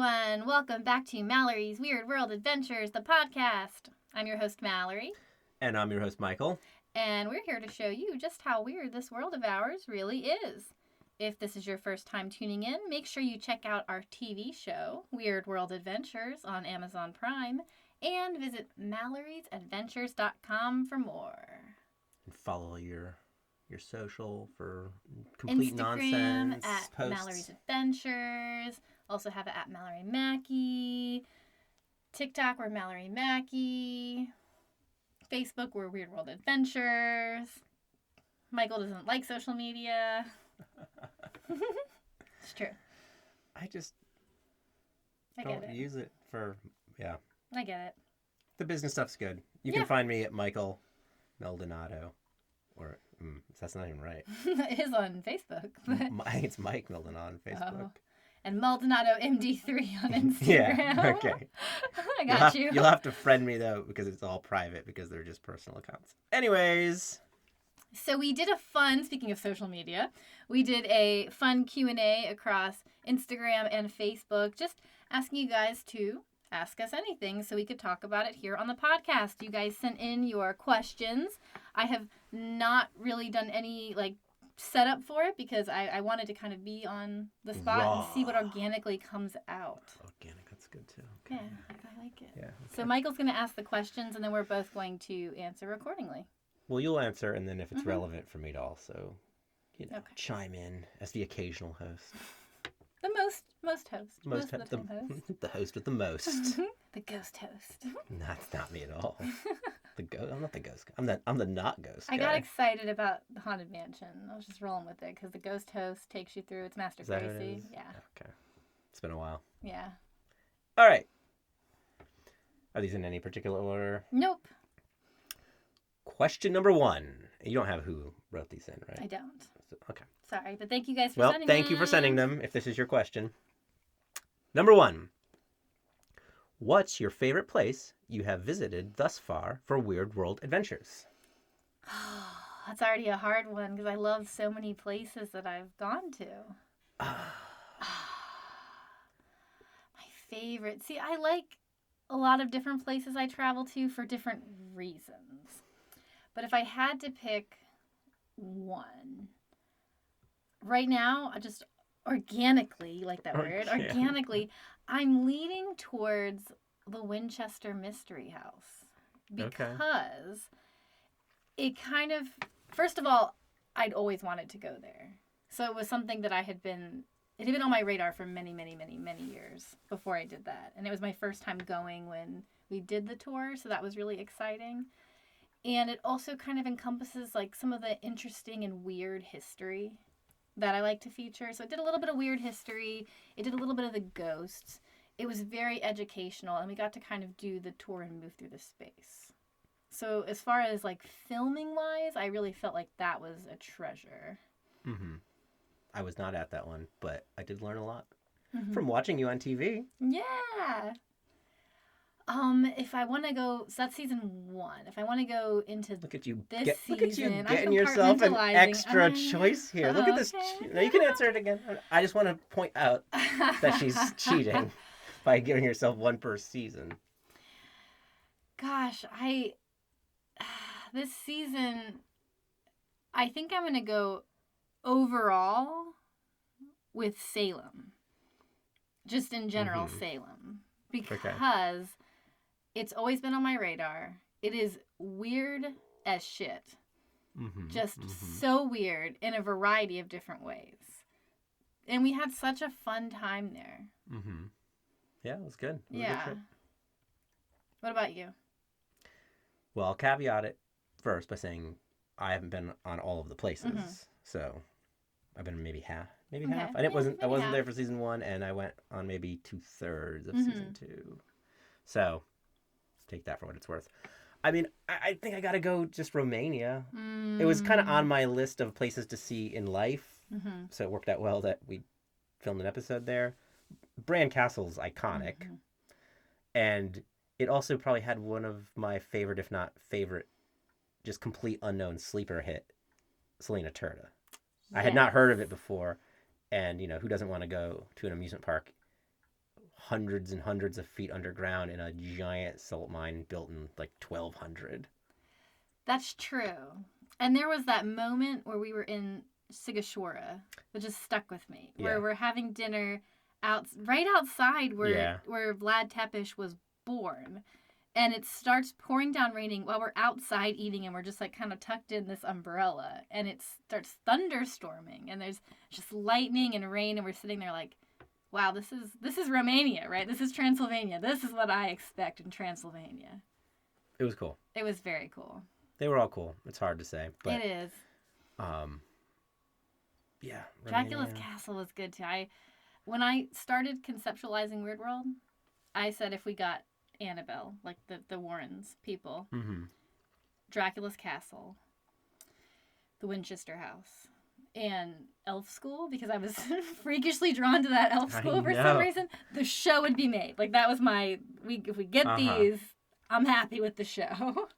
everyone. Welcome back to Malorie's Weird World Adventures, the podcast. I'm your host, Malorie. And I'm your host, Michael. And we're here to show you just how weird this world of ours really is. If this is your first time tuning in, make sure you check out our TV show, Weird World Adventures, on Amazon Prime, and visit maloriesadventures.com for more. And follow your social for complete Instagram nonsense at posts. Malorie's Adventures. Also have it at Malorie Mackey. TikTok, we're Malorie Mackey. Facebook, we're Weird World Adventures. Michael doesn't like social media. It's true. I just I don't get it. use it for, I get it. The business stuff's good. You can find me at Michael Maldonado. Or, that's not even right. It is on Facebook. I think it's Mike Maldonado on Facebook. Oh. And Maldonado MD3 on Instagram. Yeah, okay. I got you. You'll have to friend me, though, because it's all private, because they're just personal accounts. Anyways. So we did a fun, speaking of social media, we did a fun Q&A across Instagram and Facebook, just asking you guys to ask us anything so we could talk about it here on the podcast. You guys sent in your questions. I have not really done any, setup for it because I wanted to kind of be on the spot and see what organically comes out. Organic, that's good too. Okay. Yeah, I like it. Yeah. Okay. So Michael's going to ask the questions and then we're both going to answer accordingly. Well, you'll answer, and then if it's relevant for me to also, Okay. chime in as the occasional host. The most host. Most of the time host. The host with the most. The ghost host. That's not me at all. I'm not the ghost guy. I'm the not ghost guy. I got excited about the Haunted Mansion. I was just rolling with it because the ghost host takes you through. It's Master Is that what it Gracie. is? Yeah. Okay. It's been a while. Yeah. All right. Are these in any particular order? Nope. Question number 1. You don't have who wrote these in, right? I don't. Okay. Sorry, but thank you guys for sending them. Well, thank you for sending them, if this is your question. Number 1. What's your favorite place you have visited thus far for Weird World Adventures? That's already a hard one because I love so many places that I've gone to. My favorite. See, I like a lot of different places I travel to for different reasons. But if I had to pick one, right now, I just organically, like that word, organically, I'm leaning towards the Winchester Mystery House because it kind of, first of all, I'd always wanted to go there. So it was something that it had been on my radar for many, many, many, many years before I did that. And it was my first time going when we did the tour, so that was really exciting. And it also kind of encompasses some of the interesting and weird history that I like to feature. So it did a little bit of weird history. It did a little bit of the ghosts. It was very educational, and we got to kind of do the tour and move through the space. So as far as filming wise, I really felt like that was a treasure. Mm-hmm. I was not at that one, but I did learn a lot from watching you on TV. Yeah. If I want to go, so that's season 1. If I want to go into Look at you season, getting yourself an extra choice here. Look at this. No, you can answer it again. I just want to point out that she's cheating by giving herself one per season. Gosh, this season, I think I'm going to go overall with Salem. Just in general, Salem. Because it's always been on my radar. It is weird as shit. Just so weird in a variety of different ways. And we had such a fun time there. Yeah, it was good. It was a good trip. What about you? Well, I'll caveat it first by saying I haven't been on all of the places. So I've been maybe half. I wasn't there for season 1, and I went on maybe 2/3 of season 2. So take that for what it's worth. I mean, I think I got to go just Romania. It was kind of on my list of places to see in life. So it worked out well that we filmed an episode there. Bran Castle's iconic. And it also probably had one of my favorite, if not favorite, just complete unknown sleeper hit, Selena Turda. I had not heard of it before. And, who doesn't want to go to an amusement park hundreds and hundreds of feet underground in a giant salt mine built in like 1200. That's true. And there was that moment where we were in Sigashora that just stuck with me, where we're having dinner right outside where Vlad Tepes was born. And it starts pouring down raining while we're outside eating, and we're just like kind of tucked in this umbrella, and it starts thunderstorming, and there's just lightning and rain, and we're sitting there like, wow, this is Romania, right? This is Transylvania. This is what I expect in Transylvania. It was cool. It was very cool. They were all cool. It's hard to say, but it is. Yeah. Dracula's Castle was good too. When I started conceptualizing Weird World, I said if we got Annabelle, like the Warrens people, Dracula's Castle, the Winchester House, and Elf School, because I was freakishly drawn to that Elf School for some reason, the show would be made. Like that was if we get these, I'm happy with the show.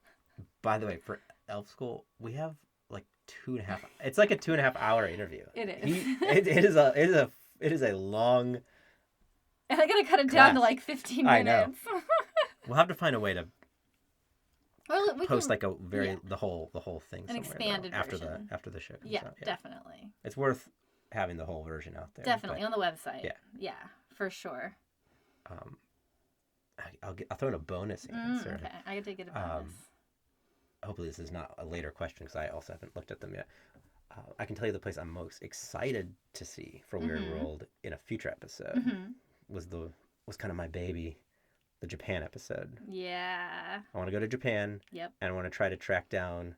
By the way, for Elf School, we have like 2.5. It's like a 2.5-hour interview. It is. It is a long. And I gotta cut it down to like 15 minutes. I know. We'll have to find a way to post like a the whole thing an expanded version after the show comes out. Yeah, definitely. It's worth having the whole version out there. Definitely on the website. Yeah, for sure. I'll throw in a bonus answer. Okay, I get to get a bonus. Hopefully this is not a later question because I also haven't looked at them yet. I can tell you the place I'm most excited to see for Weird World in a future episode was kind of my baby, the Japan episode. Yeah. I want to go to Japan. Yep. And I want to try to track down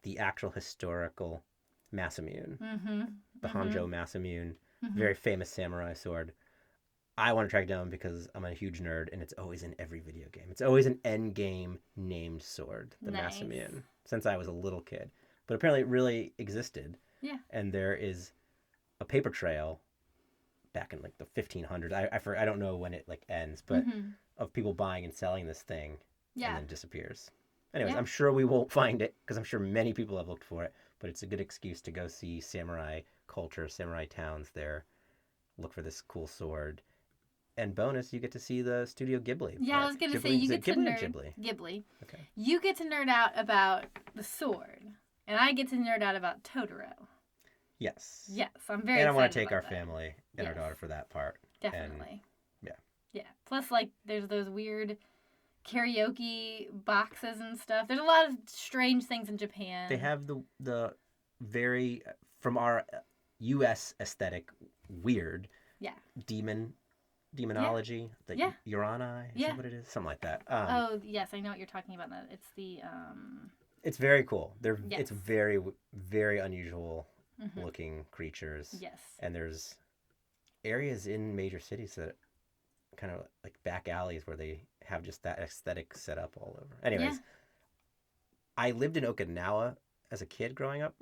the actual historical Masamune. The Hanjo Masamune, very famous samurai sword. I want to track down because I'm a huge nerd, and it's always in every video game. It's always an end game named sword, the Masamune, since I was a little kid. But apparently it really existed. Yeah. And there is a paper trail back in like the 1500s. I don't know when it like ends, but of people buying and selling this thing and then disappears. Anyways, I'm sure we won't find it because I'm sure many people have looked for it, but it's a good excuse to go see samurai culture, samurai towns there, look for this cool sword. And bonus, you get to see the Studio Ghibli. Yeah, I was going to say, you get to nerd... Ghibli. Okay. You get to nerd out about the sword, and I get to nerd out about Totoro. Yes. Yes, I'm very excited. And I want to take our family and our daughter for that part. Definitely. And, yeah. Plus, like, there's those weird karaoke boxes and stuff. There's a lot of strange things in Japan. They have the very, from our U.S. aesthetic, weird demonology, the Urani, is that what it is? Something like that. Oh, yes, I know what you're talking about. It's the... It's very cool. It's very, very unusual looking creatures. Yes. And there's areas in major cities that kind of like back alleys where they have just that aesthetic set up all over. Anyways, I lived in Okinawa as a kid growing up,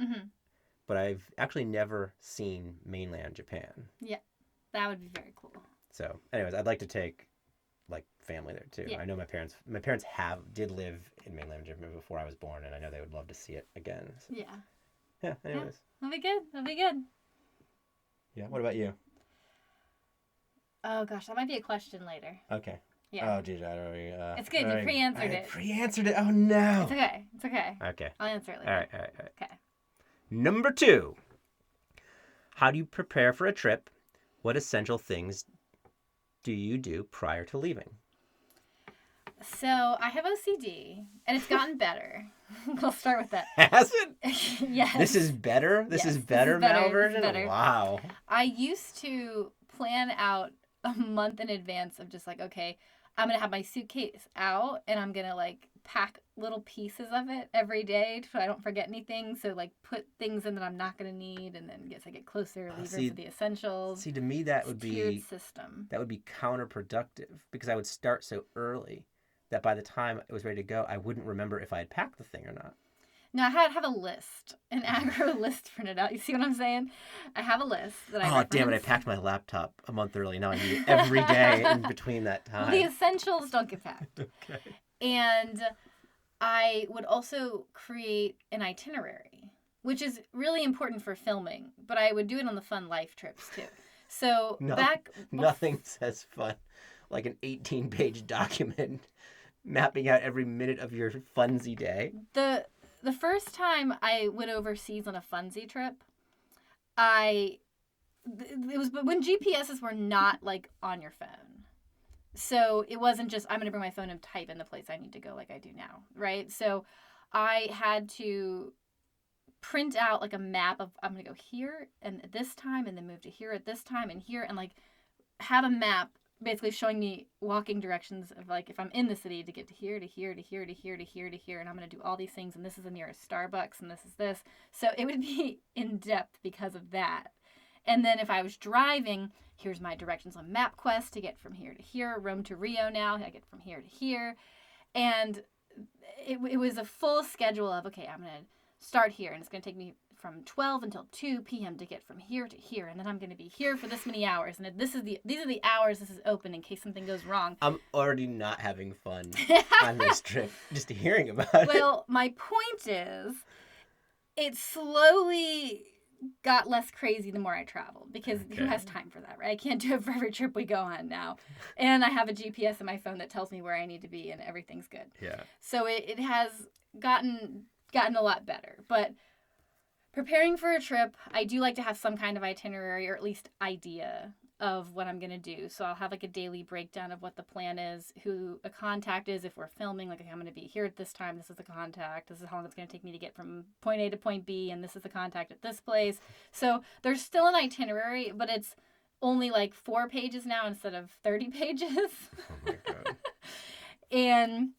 but I've actually never seen mainland Japan. Yeah, that would be very cool. So, anyways, I'd like to take like family there too. Yeah. I know my parents did live in mainland Japan before I was born, and I know they would love to see it again. So. Yeah. Anyways, that'll be good. Yeah. What about you? Oh gosh, that might be a question later. Okay. Yeah. Oh geez, I don't know. It's good. You pre-answered it. Pre-answered it. Oh no. It's okay. Okay. I'll answer it later. All right. Okay. Number 2. How do you prepare for a trip? What essential things do you do prior to leaving? So I have OCD, and it's gotten better. We'll start with that. Has it? Yes. This is better? This is better now version? Better. Wow. I used to plan out a month in advance of just like, okay, I'm going to have my suitcase out, and I'm going to like pack little pieces of it every day so I don't forget anything. So like put things in that I'm not going to need, and then as I get closer, leave for the essentials. See, to me that would be tiered system. That would be counterproductive because I would start so early that by the time it was ready to go, I wouldn't remember if I had packed the thing or not. No, I have a list, an aggro list printed out. You see what I'm saying? I have a list that I reference. Damn it, I packed my laptop a month early. Now I need it every day in between that time. Well, the essentials don't get packed. Okay. And I would also create an itinerary, which is really important for filming, but I would do it on the fun life trips too. So nothing says fun like an 18-page document mapping out every minute of your funsy day. The first time I went overseas on a funsy trip, it was when GPSs were not like on your phone. So it wasn't just, I'm going to bring my phone and type in the place I need to go like I do now, right? So I had to print out like a map of, I'm going to go here and at this time and then move to here at this time and here, and like have a map basically showing me walking directions of like if I'm in the city to get to here, to here, to here, to here, to here, to here, and I'm going to do all these things, and this is the nearest Starbucks and this is this. So it would be in depth because of that. And then if I was driving, here's my directions on MapQuest to get from here to here. Rome to Rio now, I get from here to here. And it was a full schedule of, okay, I'm going to start here, and it's going to take me from 12 until 2 p.m. to get from here to here. And then I'm going to be here for this many hours. And these are the hours this is open in case something goes wrong. I'm already not having fun on this trip, just hearing about it. Well, my point is, it slowly got less crazy the more I traveled, because who has time for that, right? I can't do it for every trip we go on now. And I have a GPS in my phone that tells me where I need to be, and everything's good. Yeah. So it has gotten a lot better. But preparing for a trip, I do like to have some kind of itinerary, or at least idea of what I'm going to do. So I'll have like a daily breakdown of what the plan is, who a contact is if we're filming, like, okay, I'm going to be here at this time, this is the contact, this is how long it's going to take me to get from point A to point B, and this is the contact at this place. So there's still an itinerary, but it's only like 4 pages now instead of 30 pages. Oh my God. And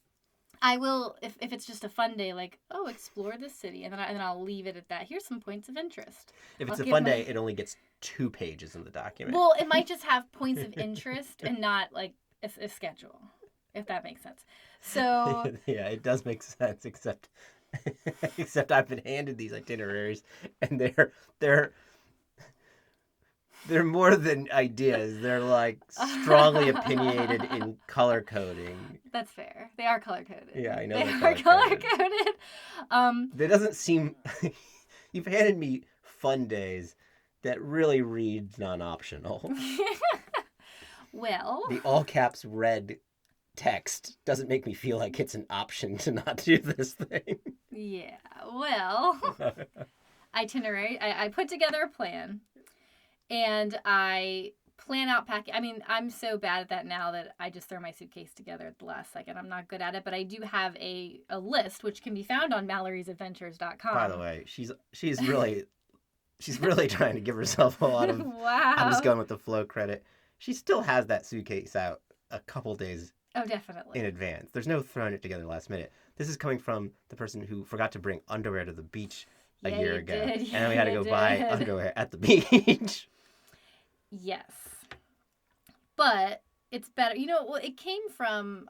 I will, if it's just a fun day, like, oh, explore this city, and then I'll leave it at that. Here's some points of interest. If it's a fun day, it only gets 2 pages in the document. Well, it might just have points of interest and not like a schedule, if that makes sense. So yeah, it does make sense. Except I've been handed these itineraries, and they're more than ideas. They're like strongly opinionated in color coding. That's fair. They are color coded. Yeah, I know they are color coded. That doesn't seem. You've handed me fun days that really read non-optional. Well, the all caps red text doesn't make me feel like it's an option to not do this thing. Yeah. Well, itinerary. I put together a plan. And I plan out packing. I mean, I'm so bad at that now that I just throw my suitcase together at the last second. I'm not good at it, but I do have a list, which can be found on Malorie'sAdventures.com. By the way, she's really trying to give herself a lot of. Wow. I'm just going with the flow credit. She still has that suitcase out a couple days. Oh, definitely. In advance. There's no throwing it together last minute. This is coming from the person who forgot to bring underwear to the beach a year ago, and then we had to go buy underwear at the beach. Yes. But it's better. You know, well, it came from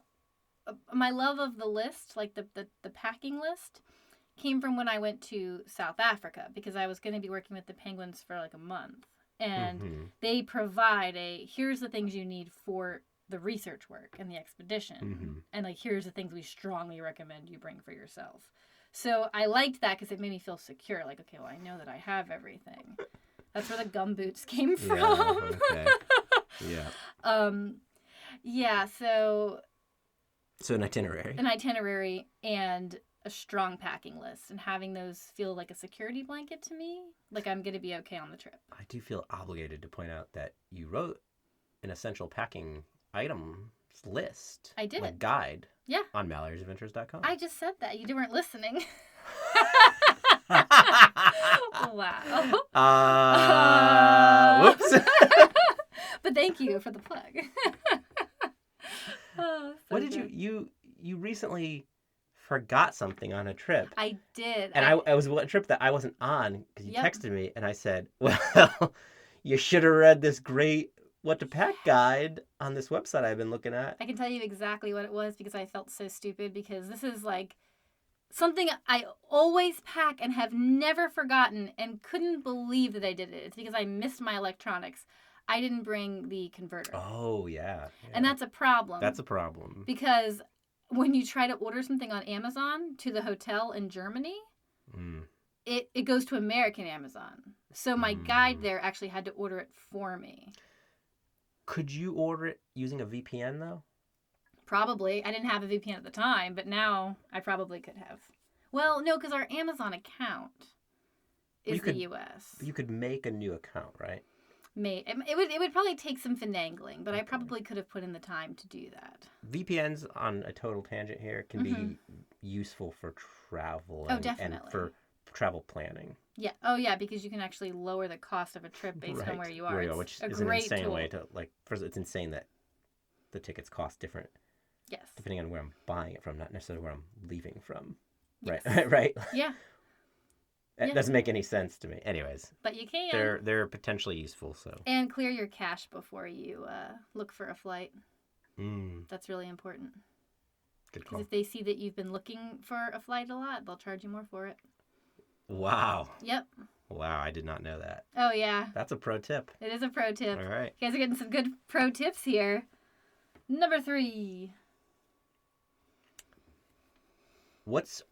my love of the list, like the packing list, came from when I went to South Africa, because I was going to be working with the penguins for like a month. And they provide here's the things you need for the research work and the expedition. And like, here's the things we strongly recommend you bring for yourself. So I liked that because it made me feel secure. Like, okay, well, I know that I have everything. That's where the gumboots came from. Yeah, okay. Yeah. Yeah, so an itinerary. An itinerary and a strong packing list, and having those feel like a security blanket to me. Like I'm going to be okay on the trip. I do feel obligated to point out that you wrote an essential packing items list. I did. A guide. Yeah. On Malorie'sAdventures.com. I just said that. You weren't listening. Wow. Whoops. But thank you for the plug. Oh, so what did you recently forgot something on a trip? I did. And I was a trip that I wasn't on because you texted me, and I said, well, you should have read this great what to pack guide on this website I've been looking at. I can tell you exactly what it was because I felt so stupid, because this is like something I always pack and have never forgotten and couldn't believe that I did it. It's because I missed my electronics. I didn't bring the converter. Oh, yeah. And that's a problem. That's a problem. Because when you try to order something on Amazon to the hotel in Germany, it goes to American Amazon. So my guide there actually had to order it for me. Could you order it using a VPN though? Probably. I didn't have a VPN at the time, but now I probably could have. Well, no, because our Amazon account is the US. You could make a new account, right? It would probably take some finagling, but I probably could have put in the time to do that. VPNs, on a total tangent here, can be useful for travel and for travel planning. Yeah. Oh, yeah, because you can actually lower the cost of a trip based on where you are. Which is an insane way to, like, first, it's insane that the tickets cost different. Yes. Depending on where I'm buying it from, not necessarily where I'm leaving from. Yes. Right? Right? Yeah. It doesn't make any sense to me. Anyways. But you can. They're potentially useful, so. And clear your cache before you look for a flight. That's really important. Good call. Because if they see that you've been looking for a flight a lot, they'll charge you more for it. Wow. Yep. Wow, I did not know that. Oh, yeah. That's a pro tip. It is a pro tip. All right. You guys are getting some good pro tips here. Number 3. What's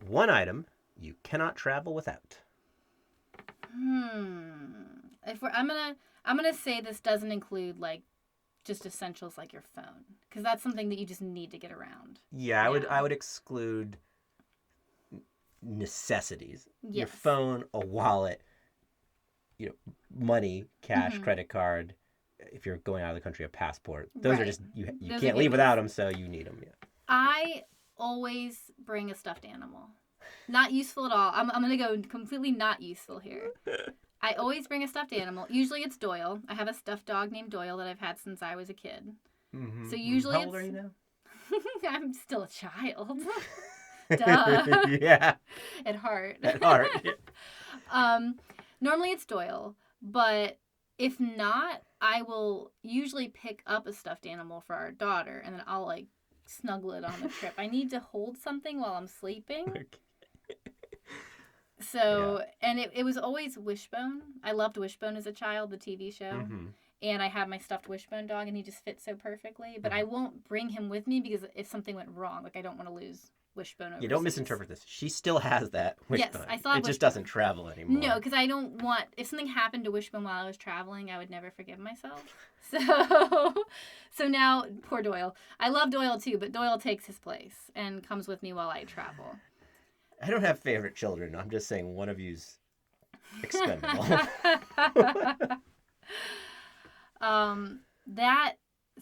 one item you cannot travel without? I'm gonna say this doesn't include like just essentials like your phone, because that's something that you just need to get around. Yeah, I would exclude necessities. Yes. Your phone, a wallet, money, cash, credit card. If you're going out of the country, a passport. Those are just you can't leave without them, so you need them. Yeah. I always bring a stuffed animal. Not useful at all. I'm going to go completely not useful here. I always bring a stuffed animal. Usually it's Doyle. I have a stuffed dog named Doyle that I've had since I was a kid. So usually How old are you now? I'm still a child. Duh. Yeah. At heart. At heart. Normally it's Doyle, but if not, I will usually pick up a stuffed animal for our daughter, and then I'll like snuggle it on the trip. I need to hold something while I'm sleeping. Okay. So, and it was always Wishbone. I loved Wishbone as a child, the TV show. And I have my stuffed Wishbone dog, and he just fits so perfectly. But I won't bring him with me because if something went wrong, like I don't want to lose Wishbone overseas. You don't misinterpret this. She still has that Wishbone. Yes, I saw it. It just doesn't travel anymore. No, because I don't want... If something happened to Wishbone while I was traveling, I would never forgive myself. So now, poor Doyle. I love Doyle too, but Doyle takes his place and comes with me while I travel. I don't have favorite children. I'm just saying one of you's expendable.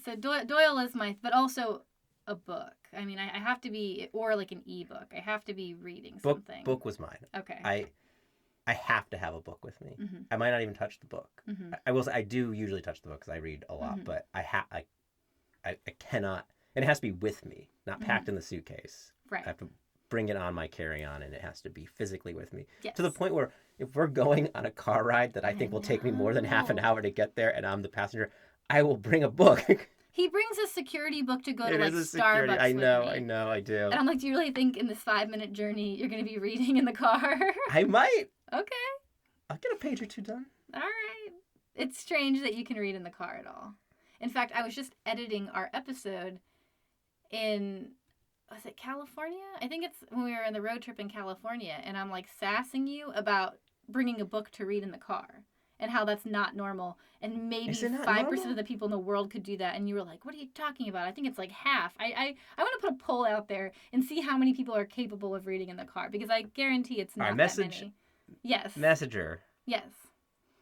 So Doyle is but also a book. I mean, I have to be, or like an ebook. I have to be reading something. Book was mine. Okay. I have to have a book with me. I might not even touch the book. I will say I do usually touch the book because I read a lot, but I cannot, and it has to be with me, not packed in the suitcase. Right. I have to bring it on my carry-on, and it has to be physically with me. Yes. To the point where if we're going on a car ride that I think will take me more than half an hour to get there, and I'm the passenger, I will bring a book. He brings a security book to go to like Starbucks. I know, I do. And I'm like, do you really think in this 5-minute journey you're going to be reading in the car? I might. Okay. I'll get a page or two done. All right. It's strange that you can read in the car at all. In fact, I was just editing our episode was it California? I think it's when we were on the road trip in California, and I'm like sassing you about bringing a book to read in the car and how that's not normal. And maybe 5% of the people in the world could do that. And you were like, what are you talking about? I think it's like half. I want to put a poll out there and see how many people are capable of reading in the car, because I guarantee it's not that many. Yes. Messenger. Yes.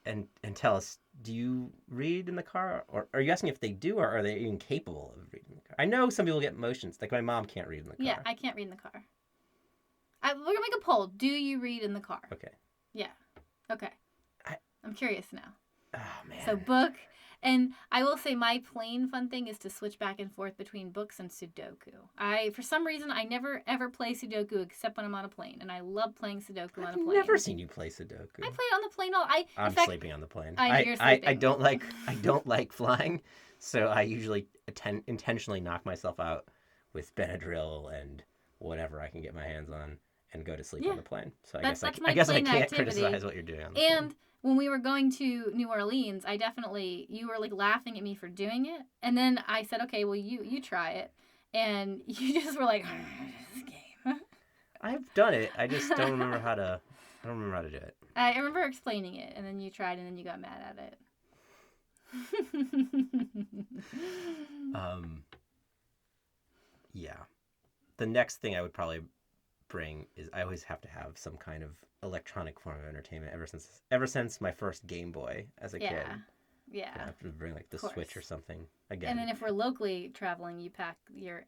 And tell us, do you read in the car? Or are you asking if they do, or are they even capable of reading in the car? I know some people get motions. Like my mom can't read in the car. Yeah, I can't read in the car. We're going to make a poll. Do you read in the car? Okay. Yeah. Okay. I'm curious now. Oh, man. So book. And I will say my plane fun thing is to switch back and forth between books and Sudoku. For some reason, I never ever play Sudoku except when I'm on a plane. And I love playing Sudoku on a plane. I've never seen you play Sudoku. I play it on the plane I'm sleeping on the plane. You're sleeping. I don't like flying, so I usually intentionally knock myself out with Benadryl and whatever I can get my hands on and go to sleep on the plane. So I guess I can't criticize what you're doing on the plane. When we were going to New Orleans, you were like laughing at me for doing it. And then I said, okay, well, you try it. And you just were like, this game. I've done it. I just don't remember how to do it. I remember explaining it, and then you tried, and then you got mad at it. Yeah. The next thing I would probably bring is I always have to have some kind of electronic form of entertainment ever since my first Game Boy as a kid. Yeah. I have to bring like the Switch or something again. And then if we're locally traveling, you pack your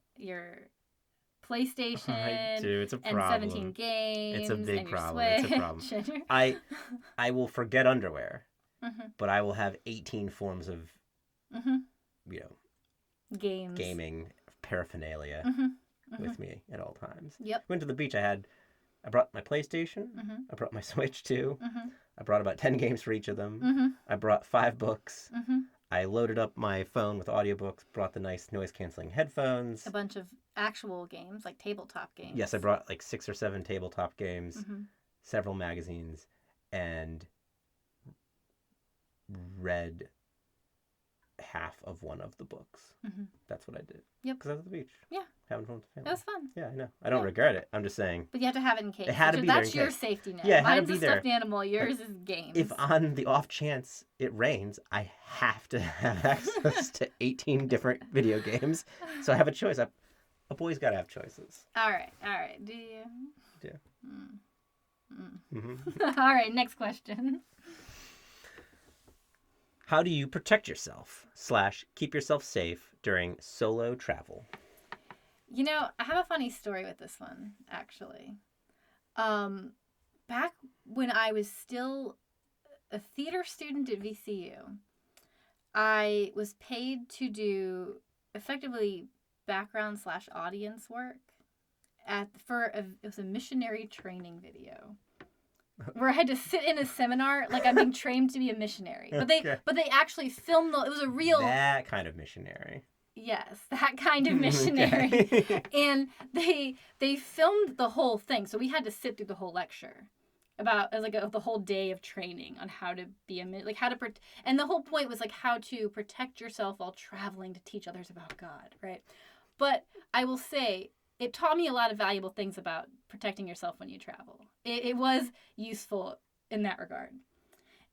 PlayStation I do. It's a and problem. 17 games. It's a big and your problem. Switch. It's a problem. I will forget underwear, but I will have 18 forms of you know gaming paraphernalia with me at all times. Yep. Went to the beach. I brought my PlayStation. I brought my Switch too. I brought about 10 games for each of them. I brought 5 books. I loaded up my phone with audiobooks, brought the nice noise-canceling headphones. A bunch of actual games, like tabletop games. Yes, I brought like 6 or 7 tabletop games, several magazines, and read half of one of the books. That's what I did. Yep. Because I was at the beach. Yeah. Having fun with the family. That was fun. Yeah, I know. I don't regret it. I'm just saying. But you have to have it in case. It had to be That's there in your case. safety net. Yeah, it had to Mine's be a there. stuffed animal. Yours is games. If on the off chance it rains, I have to have access to 18 different video games. So I have a choice. A boy's got to have choices. All right. Do you? Yeah. All right, next question. How do you protect yourself / keep yourself safe during solo travel? You know, I have a funny story with this one, actually. Back when I was still a theater student at VCU, I was paid to do effectively background / audience work it was a missionary training video. Where I had to sit in a seminar like I'm being trained to be a missionary. But they actually filmed it was a real that kind of missionary. Yes, that kind of missionary. Okay. And they filmed the whole thing. So we had to sit through the whole lecture about the whole day of training on how to be and the whole point was like how to protect yourself while traveling to teach others about God, right? But I will say it taught me a lot of valuable things about protecting yourself when you travel. It was useful in that regard.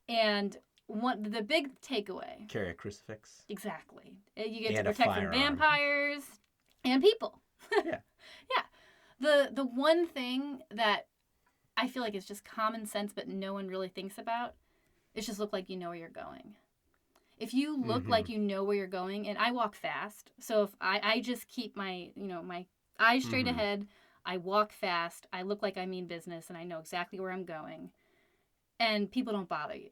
And the big takeaway. Carry a crucifix. Exactly. You get and to protect from vampires and people. Yeah. Yeah. The one thing that I feel like is just common sense but no one really thinks about is just look like you know where you're going. If you look like you know where you're going, and I walk fast, so if I just keep my eyes straight ahead, I walk fast, I look like I mean business, and I know exactly where I'm going, and people don't bother you.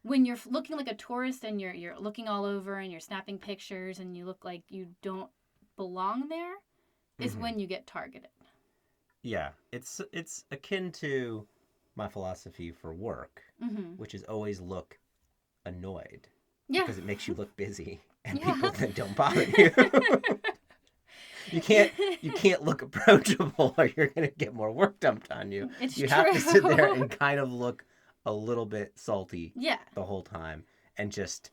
When you're looking like a tourist and you're looking all over and you're snapping pictures and you look like you don't belong there, is when you get targeted. Yeah, it's akin to my philosophy for work, which is always look annoyed. Yeah. Because it makes you look busy and people then don't bother you. You can't look approachable or you're going to get more work dumped on you. You have to sit there and kind of look a little bit salty the whole time and just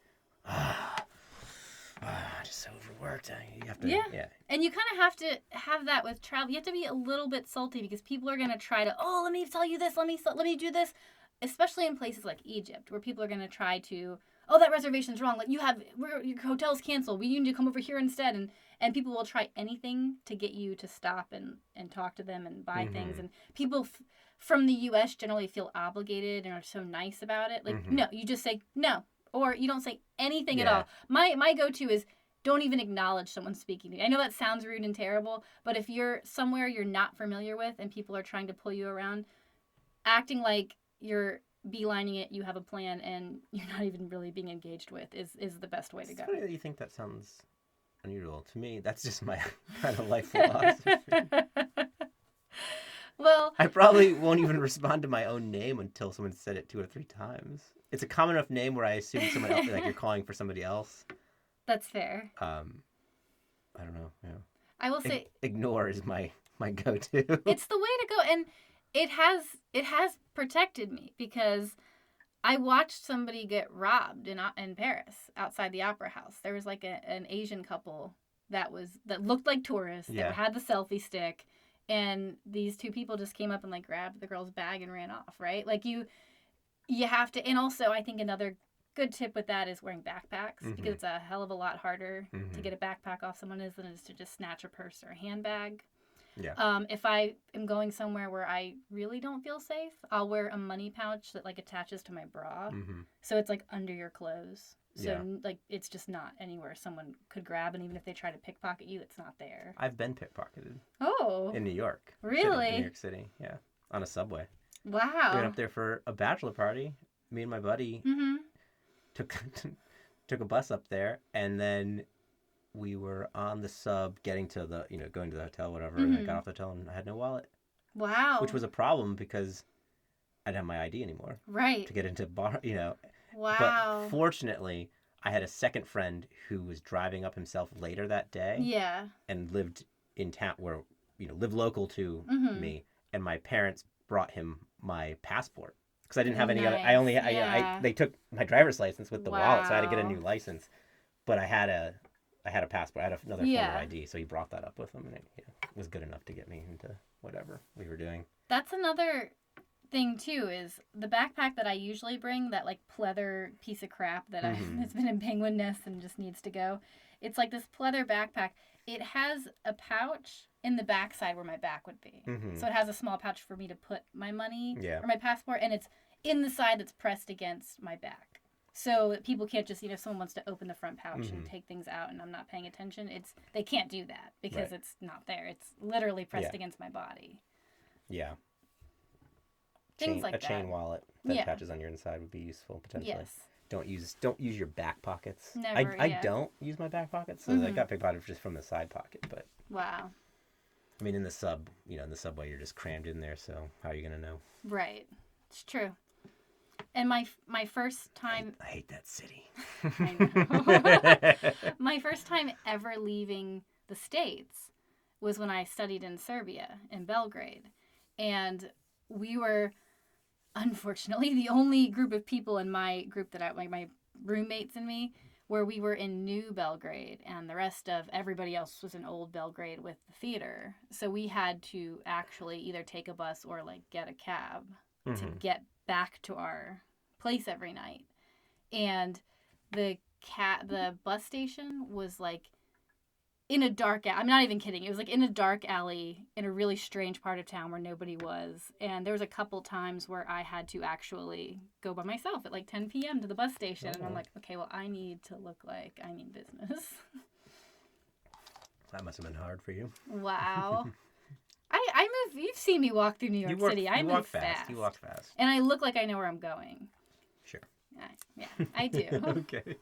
so overworked. You have to And you kind of have to have that with travel. You have to be a little bit salty because people are going to try to, let me tell you this, let me do this, especially in places like Egypt where people are going to try to, that reservation's wrong. Like your hotel's canceled. We need to come over here instead. And people will try anything to get you to stop and talk to them and buy things. And people from the U.S. generally feel obligated and are so nice about it. Like, no, you just say no. Or you don't say anything at all. My go-to is don't even acknowledge someone speaking to you. I know that sounds rude and terrible, but if you're somewhere you're not familiar with and people are trying to pull you around, acting like you're beelining it, you have a plan, and you're not even really being engaged with is the best way to go. It's funny that you think that sounds unusual. To me, that's just my kind of life philosophy. Well, I probably won't even respond to my own name until someone said it 2 or 3 times. It's a common enough name where I assume someone else, like you're calling for somebody else. That's fair. I don't know. Yeah. I will say ignore is my go-to. It's the way to go, and it has protected me because I watched somebody get robbed in Paris outside the opera house. There was like an Asian couple that looked like tourists that had the selfie stick, and these 2 people just came up and like grabbed the girl's bag and ran off. Right? Like you have to, and also I think another good tip with that is wearing backpacks because it's a hell of a lot harder to get a backpack off someone than it is to just snatch a purse or a handbag. Yeah. If I am going somewhere where I really don't feel safe, I'll wear a money pouch that like attaches to my bra. So it's like under your clothes. So like it's just not anywhere someone could grab, and even if they try to pickpocket you, it's not there. I've been pickpocketed. Oh. In New York. Really? In New York City, yeah. On a subway. Wow. We went up there for a bachelor party. Me and my buddy took a bus up there, and then we were on the sub getting to the, going to the hotel, whatever, and I got off the hotel and I had no wallet. Wow. Which was a problem because I didn't have my ID anymore. Right. To get into bar, Wow. But fortunately, I had a second friend who was driving up himself later that day. Yeah. And lived in town where, lived local to me. And my parents brought him my passport. Because I didn't have any other, they took my driver's license with the wallet, so I had to get a new license. But I had a passport. I had another form of ID, so he brought that up with him, and it was good enough to get me into whatever we were doing. That's another thing too, is the backpack that I usually bring, that like pleather piece of crap that it's been in penguin nests and just needs to go. It's like this pleather backpack. It has a pouch in the backside where my back would be. So it has a small pouch for me to put my money or my passport, and it's in the side that's pressed against my back. So that people can't just, someone wants to open the front pouch and take things out and I'm not paying attention. They can't do that because it's not there. It's literally pressed against my body. Yeah. Things like that. A chain wallet that attaches on your inside would be useful potentially. Yes. Don't use your back pockets. Never. I don't use my back pockets, so I got pickpocketed just from the side pocket. But wow. I mean, in the subway, you're just crammed in there. So how are you gonna know? Right. It's true. And my first time... I hate that city. I know. My first time ever leaving the States was when I studied in Serbia, in Belgrade. And we were, unfortunately, the only group of people in my group my roommates and me, where we were in New Belgrade. And the rest of everybody else was in Old Belgrade with the theater. So we had to actually either take a bus or like get a cab to get back to our place every night. And the bus station was like in a dark alley. I'm not even kidding. It was like in a dark alley in a really strange part of town where nobody was. And there was a couple times where I had to actually go by myself at like 10 p.m. to the bus station. And I'm like, okay, well, I need to look like I mean business. That must have been hard for you. Wow. I move. You've seen me walk through New York City. I move fast. You walk fast. And I look like I know where I'm going. Sure. Yeah, I do. Okay.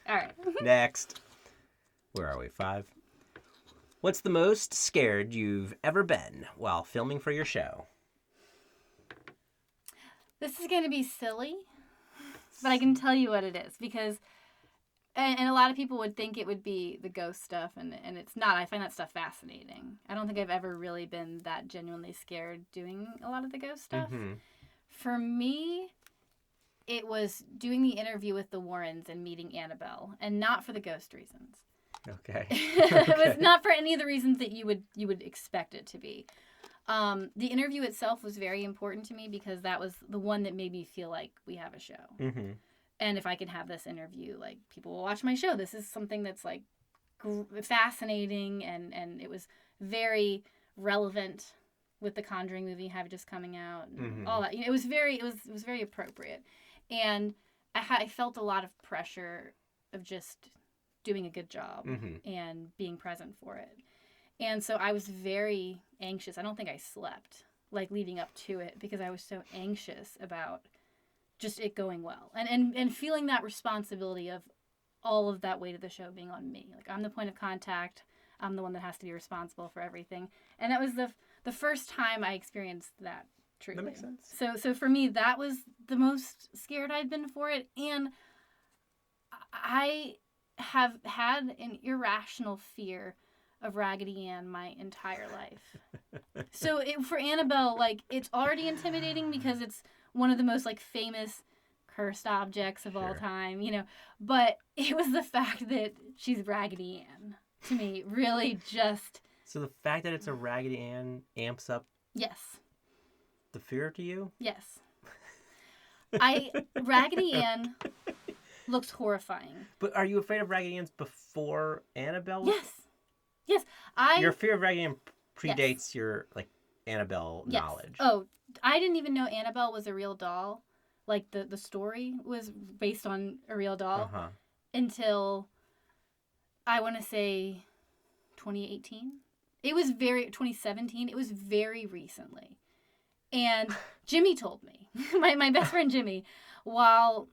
All right. Next. Where are we? 5. What's the most scared you've ever been while filming for your show? This is going to be silly, but I can tell you what it is because... And a lot of people would think it would be the ghost stuff, and it's not. I find that stuff fascinating. I don't think I've ever really been that genuinely scared doing a lot of the ghost stuff. For me, it was doing the interview with the Warrens and meeting Annabelle, and not for the ghost reasons. Okay. It was not for any of the reasons that you would expect it to be. The interview itself was very important to me because that was the one that made me feel like we have a show. And if I can have this interview, like, people will watch my show. This is something that's, like, fascinating, and it was very relevant with the Conjuring movie have just coming out and all that. It was very appropriate. And I felt a lot of pressure of just doing a good job and being present for it. And so I was very anxious. I don't think I slept, like, leading up to it because I was so anxious about just it going well and feeling that responsibility of all of that weight of the show being on me. Like, I'm the point of contact. I'm the one that has to be responsible for everything. And that was the first time I experienced that truly. That makes sense. So for me, that was the most scared I'd been for it. And I have had an irrational fear of Raggedy Ann my entire life. So for Annabelle, like, it's already intimidating because it's one of the most, like, famous cursed objects of all time, But it was the fact that she's Raggedy Ann, to me, really just... So the fact that it's a Raggedy Ann amps up... Yes. The fear to you? Yes. Raggedy Ann looks horrifying. But are you afraid of Raggedy Ann's before Annabelle? Yes. Yes. Your fear of Raggedy Ann predates yes. your, like, Annabelle yes. knowledge. Oh, I didn't even know Annabelle was a real doll. Like, the story was based on a real doll. Uh-huh. Until, I want to say, 2018. 2017. It was very recently. And Jimmy told me, my best friend Jimmy, while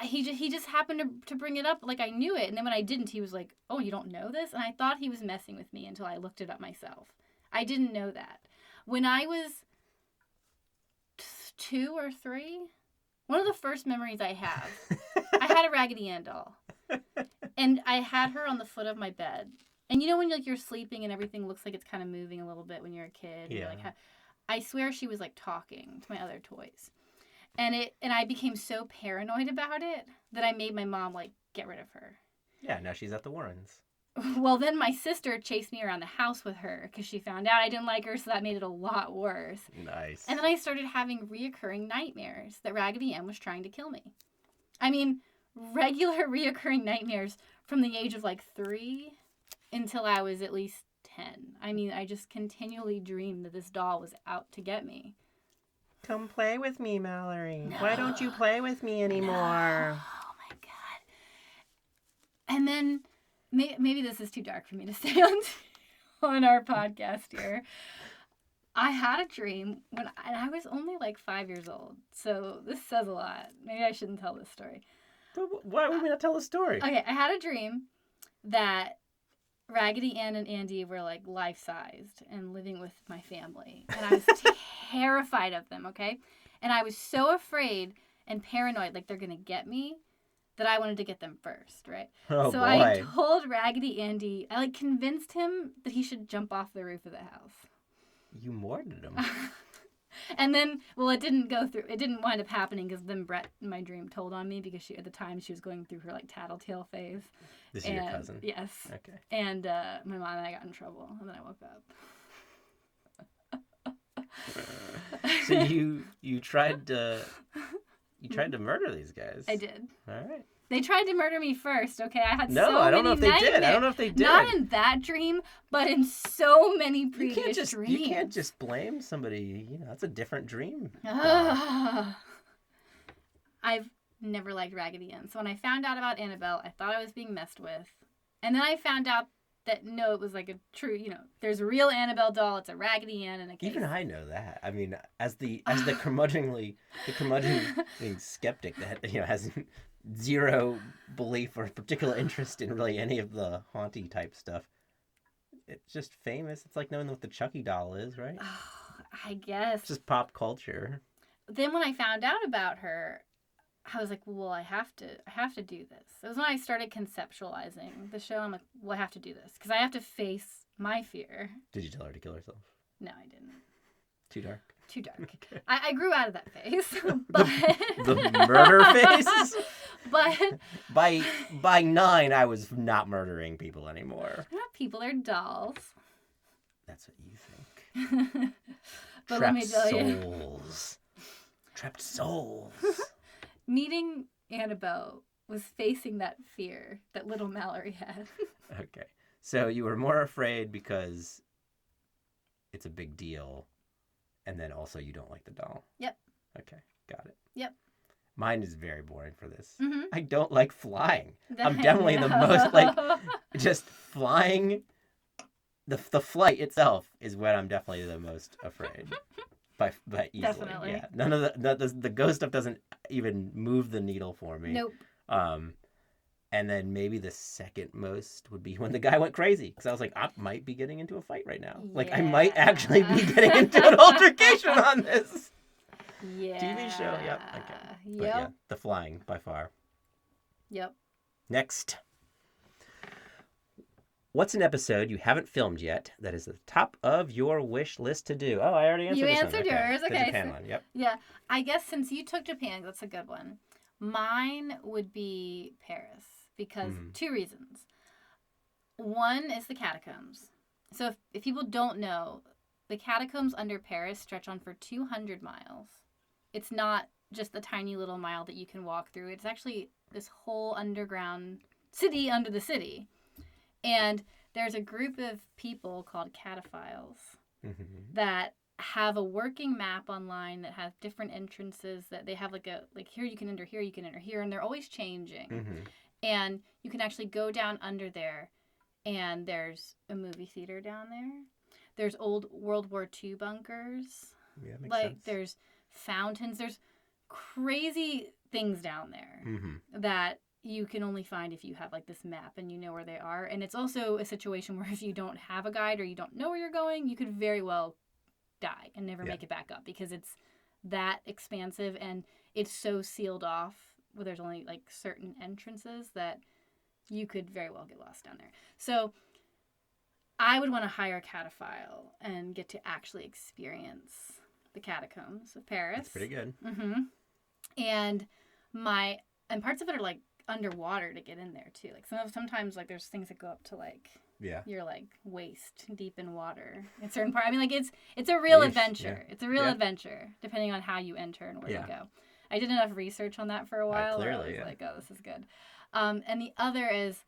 he just happened to bring it up, like I knew it. And then when I didn't, he was like, oh, you don't know this? And I thought he was messing with me until I looked it up myself. I didn't know that. When I was 2 or 3, one of the first memories I have, I had a Raggedy Ann doll. And I had her on the foot of my bed. And you know when you're sleeping and everything looks like it's kind of moving a little bit when you're a kid? Yeah. You're like, I swear she was like talking to my other toys. And I became so paranoid about it that I made my mom like get rid of her. Yeah, now she's at the Warrens. Well, then my sister chased me around the house with her because she found out I didn't like her, so that made it a lot worse. Nice. And then I started having reoccurring nightmares that Raggedy Ann was trying to kill me. I mean, regular reoccurring nightmares from the age of like 3 until I was at least 10. I mean, I just continually dreamed that this doll was out to get me. Come play with me, Malorie. No. Why don't you play with me anymore? No. Oh my God. And then, maybe this is too dark for me to say on our podcast here. I had a dream and I was only like 5 years old. So this says a lot. Maybe I shouldn't tell this story. But why would we not tell the story? Okay, I had a dream that Raggedy Ann and Andy were like life-sized and living with my family. And I was terrified of them, okay? And I was so afraid and paranoid, like they're going to get me, that I wanted to get them first, right? Oh, so boy. I told Raggedy Andy, I like convinced him that he should jump off the roof of the house. You mortared him. And then, well, it didn't go through. It didn't wind up happening because then Brett, in my dream, told on me because at the time she was going through her like tattletale phase. This is your cousin? Yes. Okay. And my mom and I got in trouble, and then I woke up. So you tried to murder these guys? I did. All right. They tried to murder me first, okay? I had No, so I don't know many if they nightmares. did. I don't know if they did. Not in that dream, but in so many previous dreams. You can't just blame somebody. You know, that's a different dream. I've never liked Raggedy Ann. So when I found out about Annabelle, I thought I was being messed with. And then I found out that no, it was like a true, there's a real Annabelle doll. It's a Raggedy Ann in a case. Even I know that. I mean, as the curmudgeonly skeptic that has zero belief or particular interest in really any of the haunty type stuff. It's just famous. It's like knowing what the Chucky doll is, right? Oh, I guess. It's just pop culture. Then when I found out about her, I was like, well, I have to do this. It was when I started conceptualizing the show. I'm like, well, I have to do this because I have to face my fear. Did you tell her to kill herself? No, I didn't. Too dark? Too dark. Okay. I grew out of that phase. But the murder phase? But by 9, I was not murdering people anymore. They're not people, they're dolls. That's what you think. But Trapped let me tell souls. Trapped souls. Meeting Annabelle was facing that fear that little Malorie had. Okay. So you were more afraid because it's a big deal, and then also you don't like the doll. Yep. Okay, got it. Yep. Mine is very boring for this. Mm-hmm. I don't like flying. I'm definitely the most, just flying. The flight itself is what I'm definitely the most afraid. By easily. Definitely. Yeah. None of the ghost stuff doesn't even move the needle for me. Nope. And then maybe the second most would be when the guy went crazy. Because I was like, I might be getting into a fight right now. Yeah. Like, I might actually be getting into an altercation on this Yeah. TV show. Yep. Okay. Yep. But yeah, the flying by far. Yep. Next. What's an episode you haven't filmed yet that is at the top of your wish list to do? Oh, I already answered You this answered one. yours. Okay. The Japan one. Yep. Yeah. I guess since you took Japan, that's a good one. Mine would be Paris because 2 reasons. One is the catacombs. So if people don't know, the catacombs under Paris stretch on for 200 miles. It's not just the tiny little mile that you can walk through. It's actually this whole underground city under the city. And there's a group of people called cataphiles that have a working map online that have different entrances that they have like here you can enter here, you can enter here, and they're always changing. And you can actually go down under there, and there's a movie theater down there. There's old World War II bunkers. Yeah, makes sense. There's fountains. There's crazy things down there that you can only find if you have like this map and you know where they are. And it's also a situation where if you don't have a guide or you don't know where you're going, you could very well die and never make it back up, because it's that expansive and it's so sealed off where there's only like certain entrances that you could very well get lost down there. So I would want to hire a cataphile and get to actually experience the catacombs of Paris. That's pretty good. And parts of it are like underwater to get in there too. Like sometimes like there's things that go up to like you're like waist deep in water in certain part. I mean, like it's a real adventure. It's a real adventure depending on how you enter and where you go. I did enough research on that for a while. Clearly, I was like, oh, this is good. And the other is,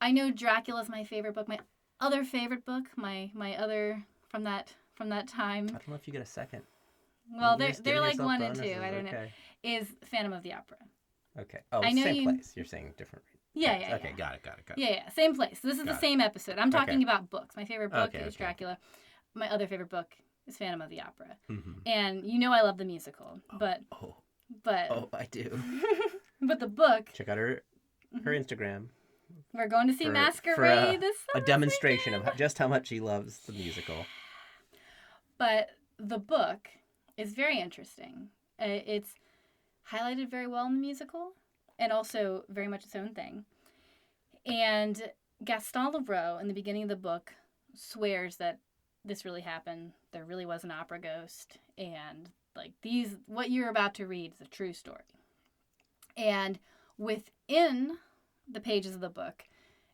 I know Dracula's my favorite book. My other favorite book, my other from that time. I don't know if you get a second. Well, they're like 1 and 2. I don't know. Is Phantom of the Opera. Okay. Oh, same place. You're saying different. Yeah. Okay, got it. Yeah, same place. This is the same episode. I'm talking about books. My favorite book is Dracula. My other favorite book is Phantom of the Opera. And you know I love the musical, but I do. But the book. Check out her Instagram. We're going to see Masquerade this summer. A demonstration of just how much she loves the musical. But the book is very interesting. It's highlighted very well in the musical, and also very much its own thing. And Gaston Leroux, in the beginning of the book, swears that this really happened. There really was an opera ghost, and like what you're about to read is a true story. And within the pages of the book,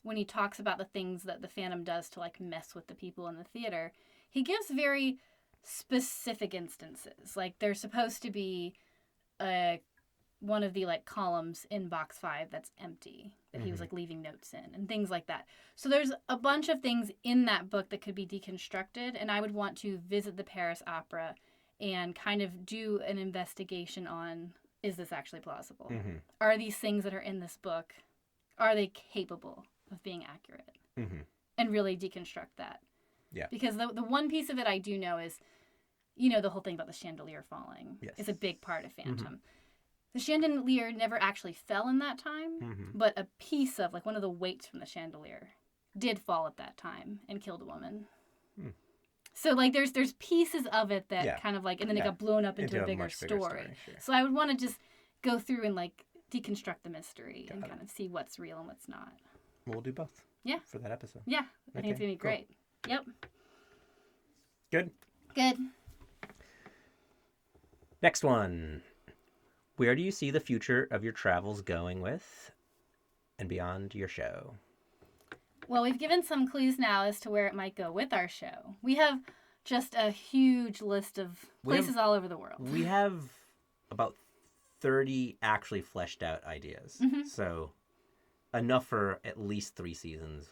when he talks about the things that the Phantom does to like mess with the people in the theater, he gives very specific instances. Like there's supposed to be one of the like columns in box 5 that's empty that he was like leaving notes in and things like that. So there's a bunch of things in that book that could be deconstructed, and I would want to visit the Paris Opera and kind of do an investigation on, is this actually plausible? Are these things that are in this book, are they capable of being accurate? And really deconstruct that. Yeah. Because the one piece of it I do know is, you know, the whole thing about the chandelier falling is a big part of Phantom. The chandelier never actually fell in that time, but a piece of, like one of the weights from the chandelier did fall at that time and killed a woman. So like there's pieces of it that kind of like, and then it got blown up into a bigger story. Sure. So I would want to just go through and like deconstruct the mystery and kind of see what's real and what's not. We'll do both. Yeah. For that episode. Yeah. I think it's going to be great. Yep. Good. Good. Next one. Where do you see the future of your travels going with and beyond your show? Well, we've given some clues now as to where it might go with our show. We have just a huge list of places all over the world. We have about 30 actually fleshed out ideas. So enough for at least 3 seasons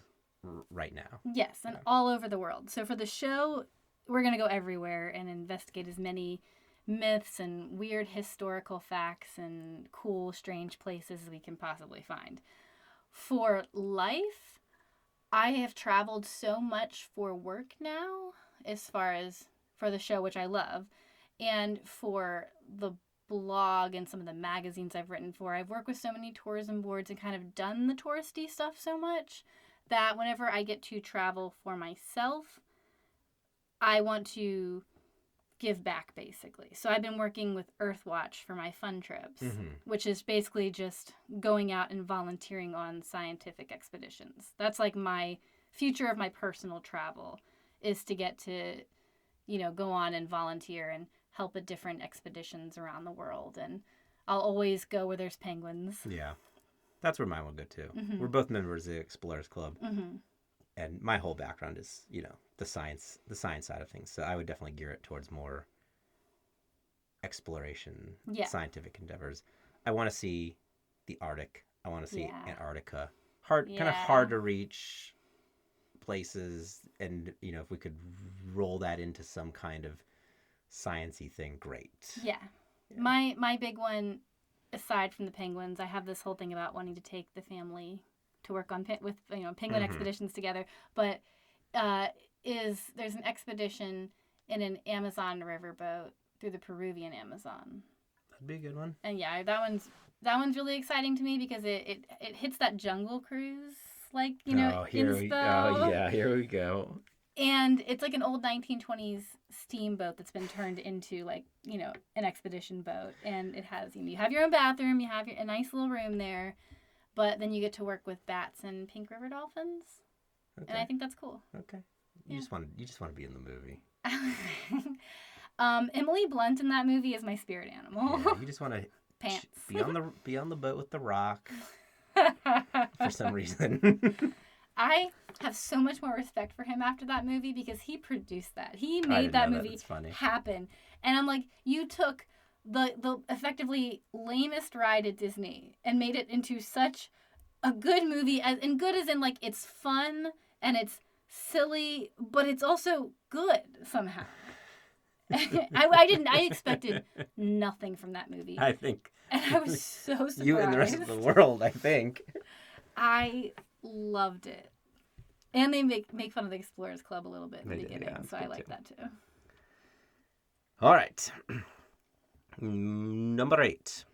right now. Yes, and all over the world. So for the show, we're going to go everywhere and investigate as many myths and weird historical facts and cool, strange places we can possibly find. For life, I have traveled so much for work now, as far as for the show, which I love, and for the blog and some of the magazines I've written for. I've worked with so many tourism boards and kind of done the touristy stuff so much that whenever I get to travel for myself, I want to give back, basically. So I've been working with Earthwatch for my fun trips, which is basically just going out and volunteering on scientific expeditions. That's like my future of my personal travel, is to get to, you know, go on and volunteer and help at different expeditions around the world. And I'll always go where there's penguins. Yeah. That's where mine will go too. We're both members of the Explorers Club. And my whole background is, you know, the science side of things. So I would definitely gear it towards more exploration, Yeah. scientific endeavors. I want to see the Arctic. I want to see Yeah. Antarctica. Kind of hard to reach places, and if we could roll that into some kind of sciencey thing, great. Yeah. My big one, aside from the penguins, I have this whole thing about wanting to take the family to work on penguin expeditions together. But there's an expedition in an Amazon riverboat through the Peruvian Amazon. That'd be a good one. And yeah, that one's really exciting to me because it hits that Jungle Cruise inspo. Oh yeah, here we go. And it's like an old 1920s steamboat that's been turned into an expedition boat. And it has, you have your own bathroom, you have a nice little room there, but then you get to work with bats and pink river dolphins. Okay. And I think that's cool. Okay. You just want to be in the movie. Emily Blunt in that movie is my spirit animal. Yeah, you just want to pants. Be on the boat with the Rock for some reason. I have so much more respect for him after that movie because he produced that. He made that movie happen. And I'm like, you took the effectively lamest ride at Disney and made it into such a good movie, and good as in it's fun and it's silly, but it's also good somehow. I expected nothing from that movie. I think. And I was so surprised. You and the rest of the world, I think. I loved it. And they make fun of the Explorers Club a little bit in the beginning, so I like that too. All right. Number 8.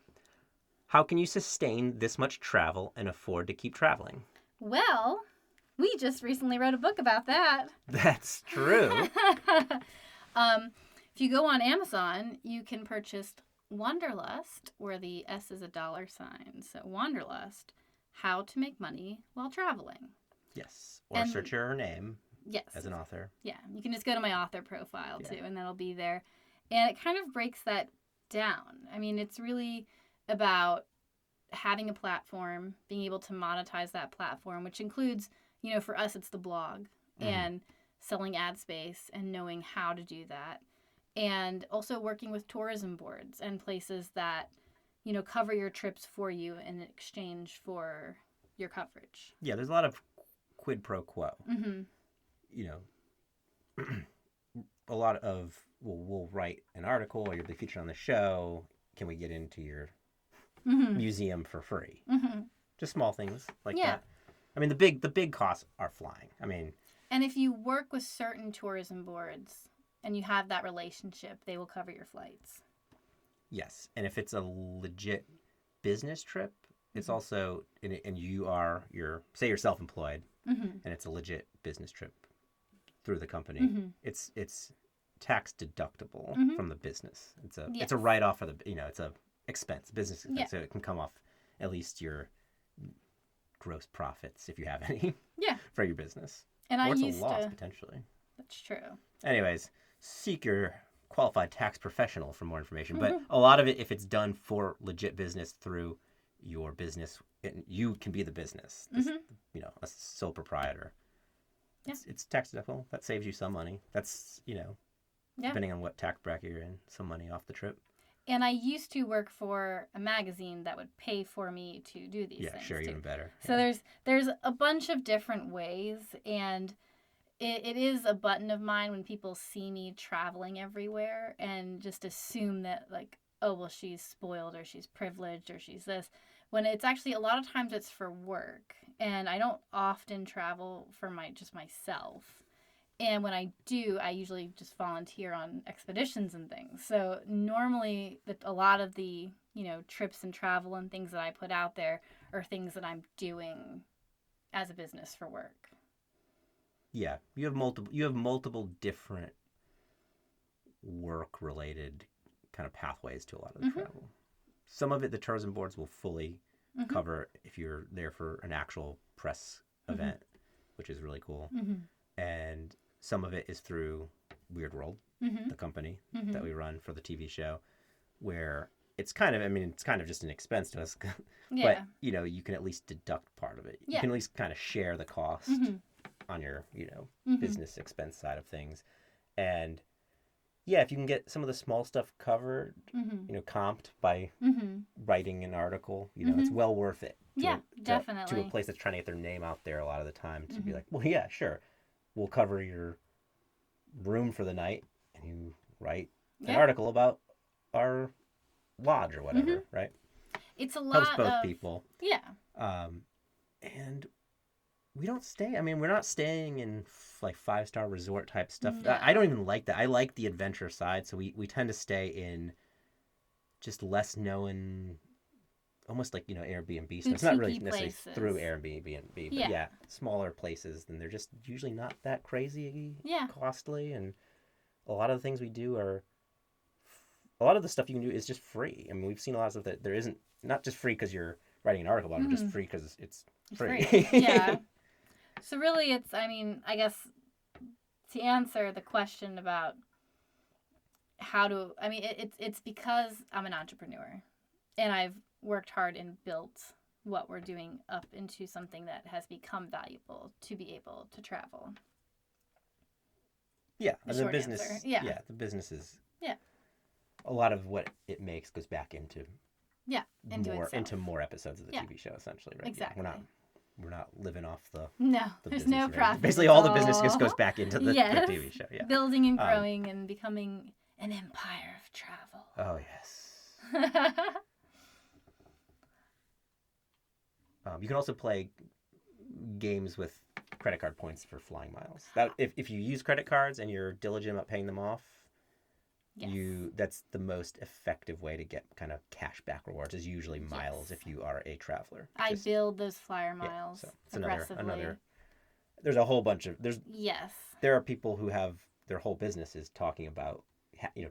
How can you sustain this much travel and afford to keep traveling? Well, we just recently wrote a book about that. That's true. If you go on Amazon, you can purchase Wanderlust, where the S is a $. So Wanderlust, How to Make Money While Traveling. Yes. Or search your name. Yes. As an author. Yeah. You can just go to my author profile too, and that'll be there. And it kind of breaks that down. I mean, it's really about having a platform, being able to monetize that platform, which includes, for us, it's the blog and selling ad space and knowing how to do that. And also working with tourism boards and places that, cover your trips for you in exchange for your coverage. Yeah, there's a lot of quid pro quo. Mm-hmm. A lot of, we'll write an article or you'll be featured on the show. Can we get into your museum for free? Mm-hmm. Just small things like that. I mean, the big costs are flying. I mean, and if you work with certain tourism boards and you have that relationship, they will cover your flights. Yes, and if it's a legit business trip, it's also, and you're self-employed, and it's a legit business trip through the company. It's tax deductible from the business. It's a write-off of the, it's a expense, business expense, so it can come off at least your gross profits if you have any. For your business. And or it's a loss potentially. That's true. Anyways, seek your qualified tax professional for more information. But a lot of it, if it's done for legit business through your business, you can be the business. A sole proprietor. It's tax deductible. That saves you some money. That's, depending on what tax bracket you're in, some money off the trip. And I used to work for a magazine that would pay for me to do these things. Yeah, sure, even better. So there's a bunch of different ways, and it is a button of mine when people see me traveling everywhere and just assume that she's spoiled or she's privileged or she's this. When it's actually, a lot of times it's for work, and I don't often travel for just myself. And when I do, I usually just volunteer on expeditions and things. So normally, a lot of the, trips and travel and things that I put out there are things that I'm doing as a business for work. Yeah, you have multiple different work-related kind of pathways to a lot of the travel. Some of it, the tourism boards will fully cover if you're there for an actual press event, which is really cool. And some of it is through Weird World, the company that we run for the TV show, where it's kind of just an expense to us. But, you can at least deduct part of it. You can at least kind of share the cost on your, business expense side of things. And yeah, if you can get some of the small stuff covered, Mm-hmm. comped by Mm-hmm. writing an article, it's Mm-hmm. well worth it Yeah, to a definitely. place that's trying to get their name out there a lot of the time to be Mm-hmm. like, well, yeah, sure, we'll cover your room for the night, and you write an Yeah. article about our lodge or Mm-hmm. whatever, right? It's a Helps lot both of, people. yeah. Um, and we don't stay. I mean, we're not staying in like 5-star resort type stuff. I don't No. even like that. I like the adventure side, so we tend to stay in just less known, almost like Airbnb stuff. It's not really Boutique necessarily places. through Airbnb, but Yeah. yeah, smaller places. Then they're just usually not that crazy Yeah. costly, and a lot of the things we do are a lot of the stuff you can do is just free. I mean, we've seen a lot of stuff that there isn't not just free because you're writing an article about it, but just Mm-hmm. free because it's It's free. free. Yeah. So really, I guess to answer the question about it's because I'm an entrepreneur and I've worked hard and built what we're doing up into something that has become valuable to be able to travel. Yeah, The and the short answer. business. Yeah. Yeah, the business is Yeah. a lot of what it makes goes back into Yeah. Into itself. more episodes of the Yeah. TV show, essentially, right? Yeah, Exactly. we're not living off No, the there's business. no Right? profit. Basically, It's all the business just all goes back into the yes, TV show. Yeah. building and Um, growing and becoming an empire of travel. oh yes. You can also play games with credit card points for flying miles. That if you use credit cards and you're diligent about paying them off, Yes. that's the most effective way to get kind of cash back rewards is usually miles Yes. if you are a traveler. I build those flyer miles so it's aggressively. another there's a whole bunch of Yes. there are people who have their whole businesses talking about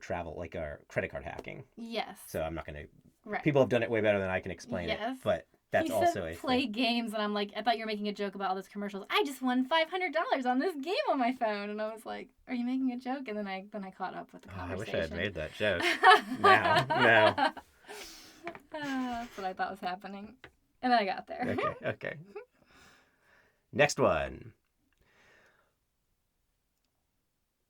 travel like credit card hacking. Yes. So I'm not going to Right. People have done it way better than I can explain it, but that's also a play thing. games, and I'm like, I thought you were making a joke about all those commercials. I just won $500 on this game on my phone, and I was like, "Are you making a joke?" And then I caught up with the conversation. I wish I had made that joke. Now. That's what I thought was happening, and then I got there. Okay. Next one.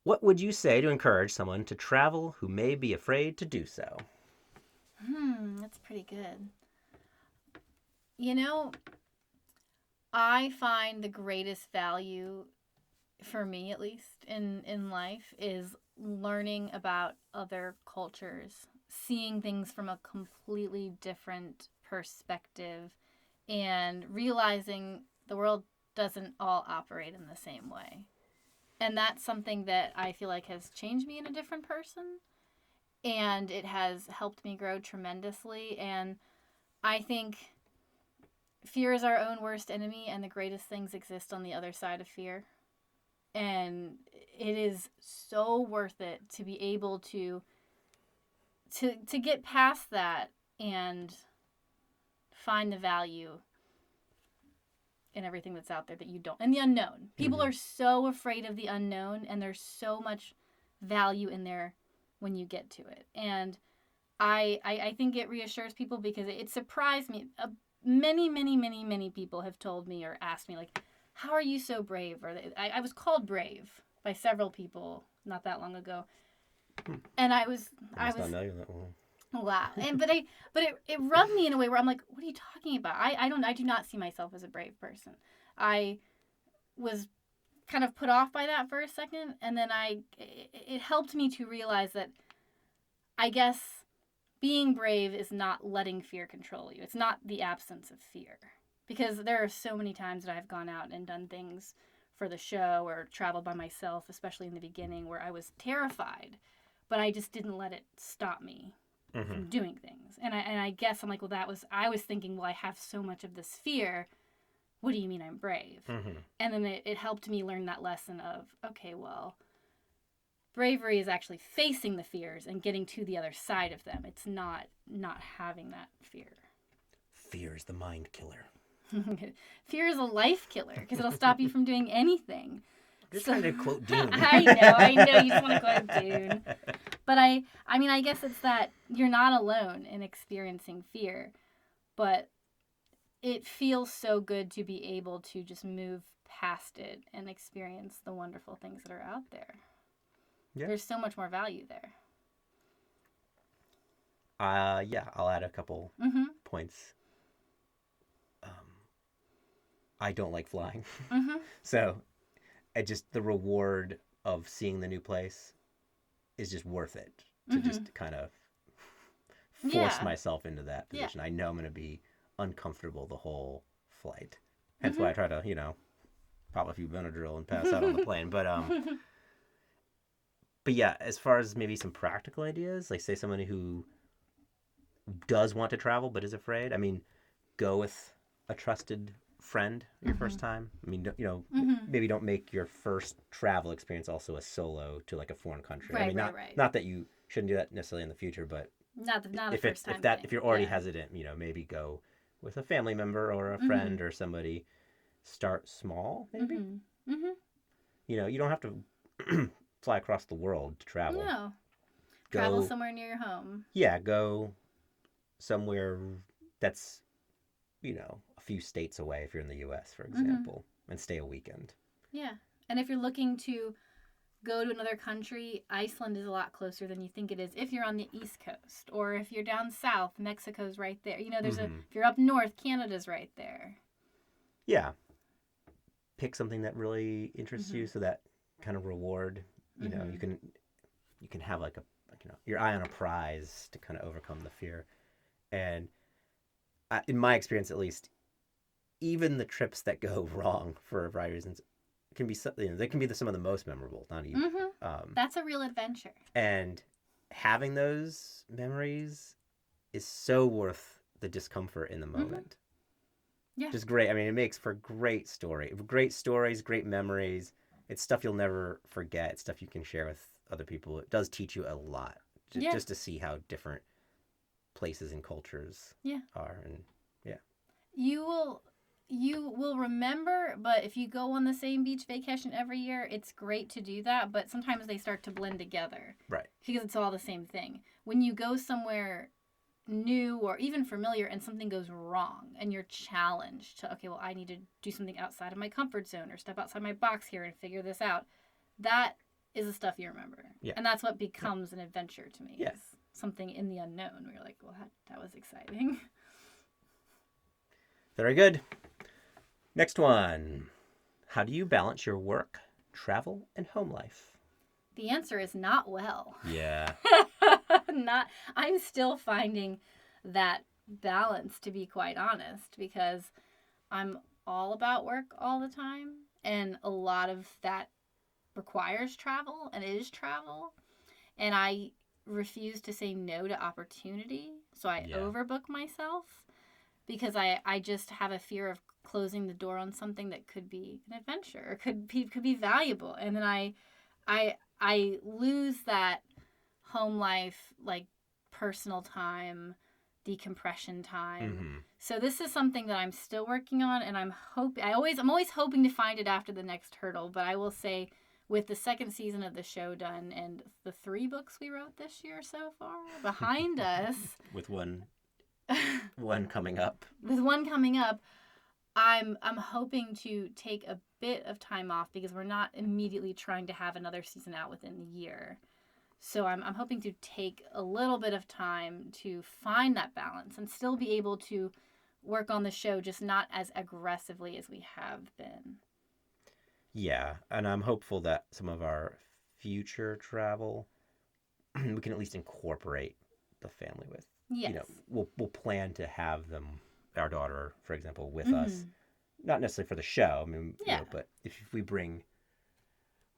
What would you say to encourage someone to travel who may be afraid to do so? That's pretty good. I find the greatest value, for me at least, in life is learning about other cultures, seeing things from a completely different perspective, and realizing the world doesn't all operate in the same way. And that's something that I feel like has changed me in a different person. And it has helped me grow tremendously. And I think fear is our own worst enemy, and the greatest things exist on the other side of fear. And it is so worth it to be able to get past that and find the value in everything that's out there that you don't. And the unknown. People are so afraid of the unknown, and there's so much value in there when you get to it. And I think it reassures people because it surprised me. Many people have told me or asked me, like, how are you so brave? Or I was called brave by several people not that long ago. And I was not know you that well. Wow. But it rubbed me in a way where I'm like, what are you talking about? I do not see myself as a brave person. I was kind of put off by that for a second, and then it helped me to realize that I guess being brave is not letting fear control you. It's not the absence of fear. Because there are so many times that I've gone out and done things for the show or traveled by myself, especially in the beginning, where I was terrified, but I just didn't let it stop me from doing things. And I guess I'm like, well, I was thinking, well, I have so much of this fear. What do you mean I'm brave? And then it helped me learn that lesson of, okay, well, bravery is actually facing the fears and getting to the other side of them. It's not having that fear. Fear is the mind killer. Fear is a life killer because it'll stop you from doing anything. You're trying to quote Dune. I know. You just want to quote Dune. But I guess it's that you're not alone in experiencing fear, but it feels so good to be able to just move past it and experience the wonderful things that are out there. Yeah. There's so much more value there. Yeah, I'll add a couple points. I don't like flying. So the reward of seeing the new place is just worth it to just kind of force myself into that position. I know I'm going to be uncomfortable the whole flight. Hence why I try to, pop a few Benadryl and pass out on the plane. But yeah, as far as maybe some practical ideas, like say someone who does want to travel but is afraid, I mean, go with a trusted friend your first time. I mean, maybe don't make your first travel experience also a solo to like a foreign country. Right, I mean, not that you shouldn't do that necessarily in the future, but not the first time. If you're already hesitant, maybe go with a family member or a friend or somebody. Start small, maybe. You don't have to fly across the world to travel. No. Travel somewhere near your home. Yeah, go somewhere that's, a few states away if you're in the U.S., for example, and stay a weekend. Yeah. And if you're looking to go to another country, Iceland is a lot closer than you think it is if you're on the East Coast. Or if you're down south, Mexico's right there. There's if you're up north, Canada's right there. Yeah. Pick something that really interests you, so that kind of reward, you can have like your eye on a prize to kind of overcome the fear. And in my experience, at least, even the trips that go wrong for a variety of reasons can be they can be some of the most memorable. Not even. That's a real adventure. And having those memories is so worth the discomfort in the moment. Yeah. Just great. I mean, it makes for great stories, great memories. It's stuff you'll never forget. It's stuff you can share with other people. It does teach you a lot, just to see how different places and cultures are. And you will remember, but if you go on the same beach vacation every year, it's great to do that, but sometimes they start to blend together. Right. Because it's all the same thing. When you go somewhere new or even familiar and something goes wrong and you're challenged to, okay, well, I need to do something outside of my comfort zone or step outside my box here and figure this out. That is the stuff you remember. Yeah. And that's what becomes an adventure to me. Yeah. Something in the unknown where you're like, well, that was exciting. Very good. Next one. How do you balance your work, travel, and home life? The answer is not well. Yeah. I'm still finding that balance, to be quite honest, because I'm all about work all the time, and a lot of that requires travel and is travel, and I refuse to say no to opportunity, so I overbook myself because I just have a fear of closing the door on something that could be an adventure or could be valuable, and then I lose that home life, like personal time, decompression time. So this is something that I'm still working on, and I'm always hoping to find it after the next hurdle. But I will say, with the second season of the show done and the 3 books we wrote this year so far behind us, with one coming up, I'm hoping to take a bit of time off because we're not immediately trying to have another season out within the year. So I'm hoping to take a little bit of time to find that balance and still be able to work on the show, just not as aggressively as we have been. Yeah, and I'm hopeful that some of our future travel, we can at least incorporate the family with. Yes. We'll plan to have them, our daughter, for example, with us. Not necessarily for the show, I mean, but if we bring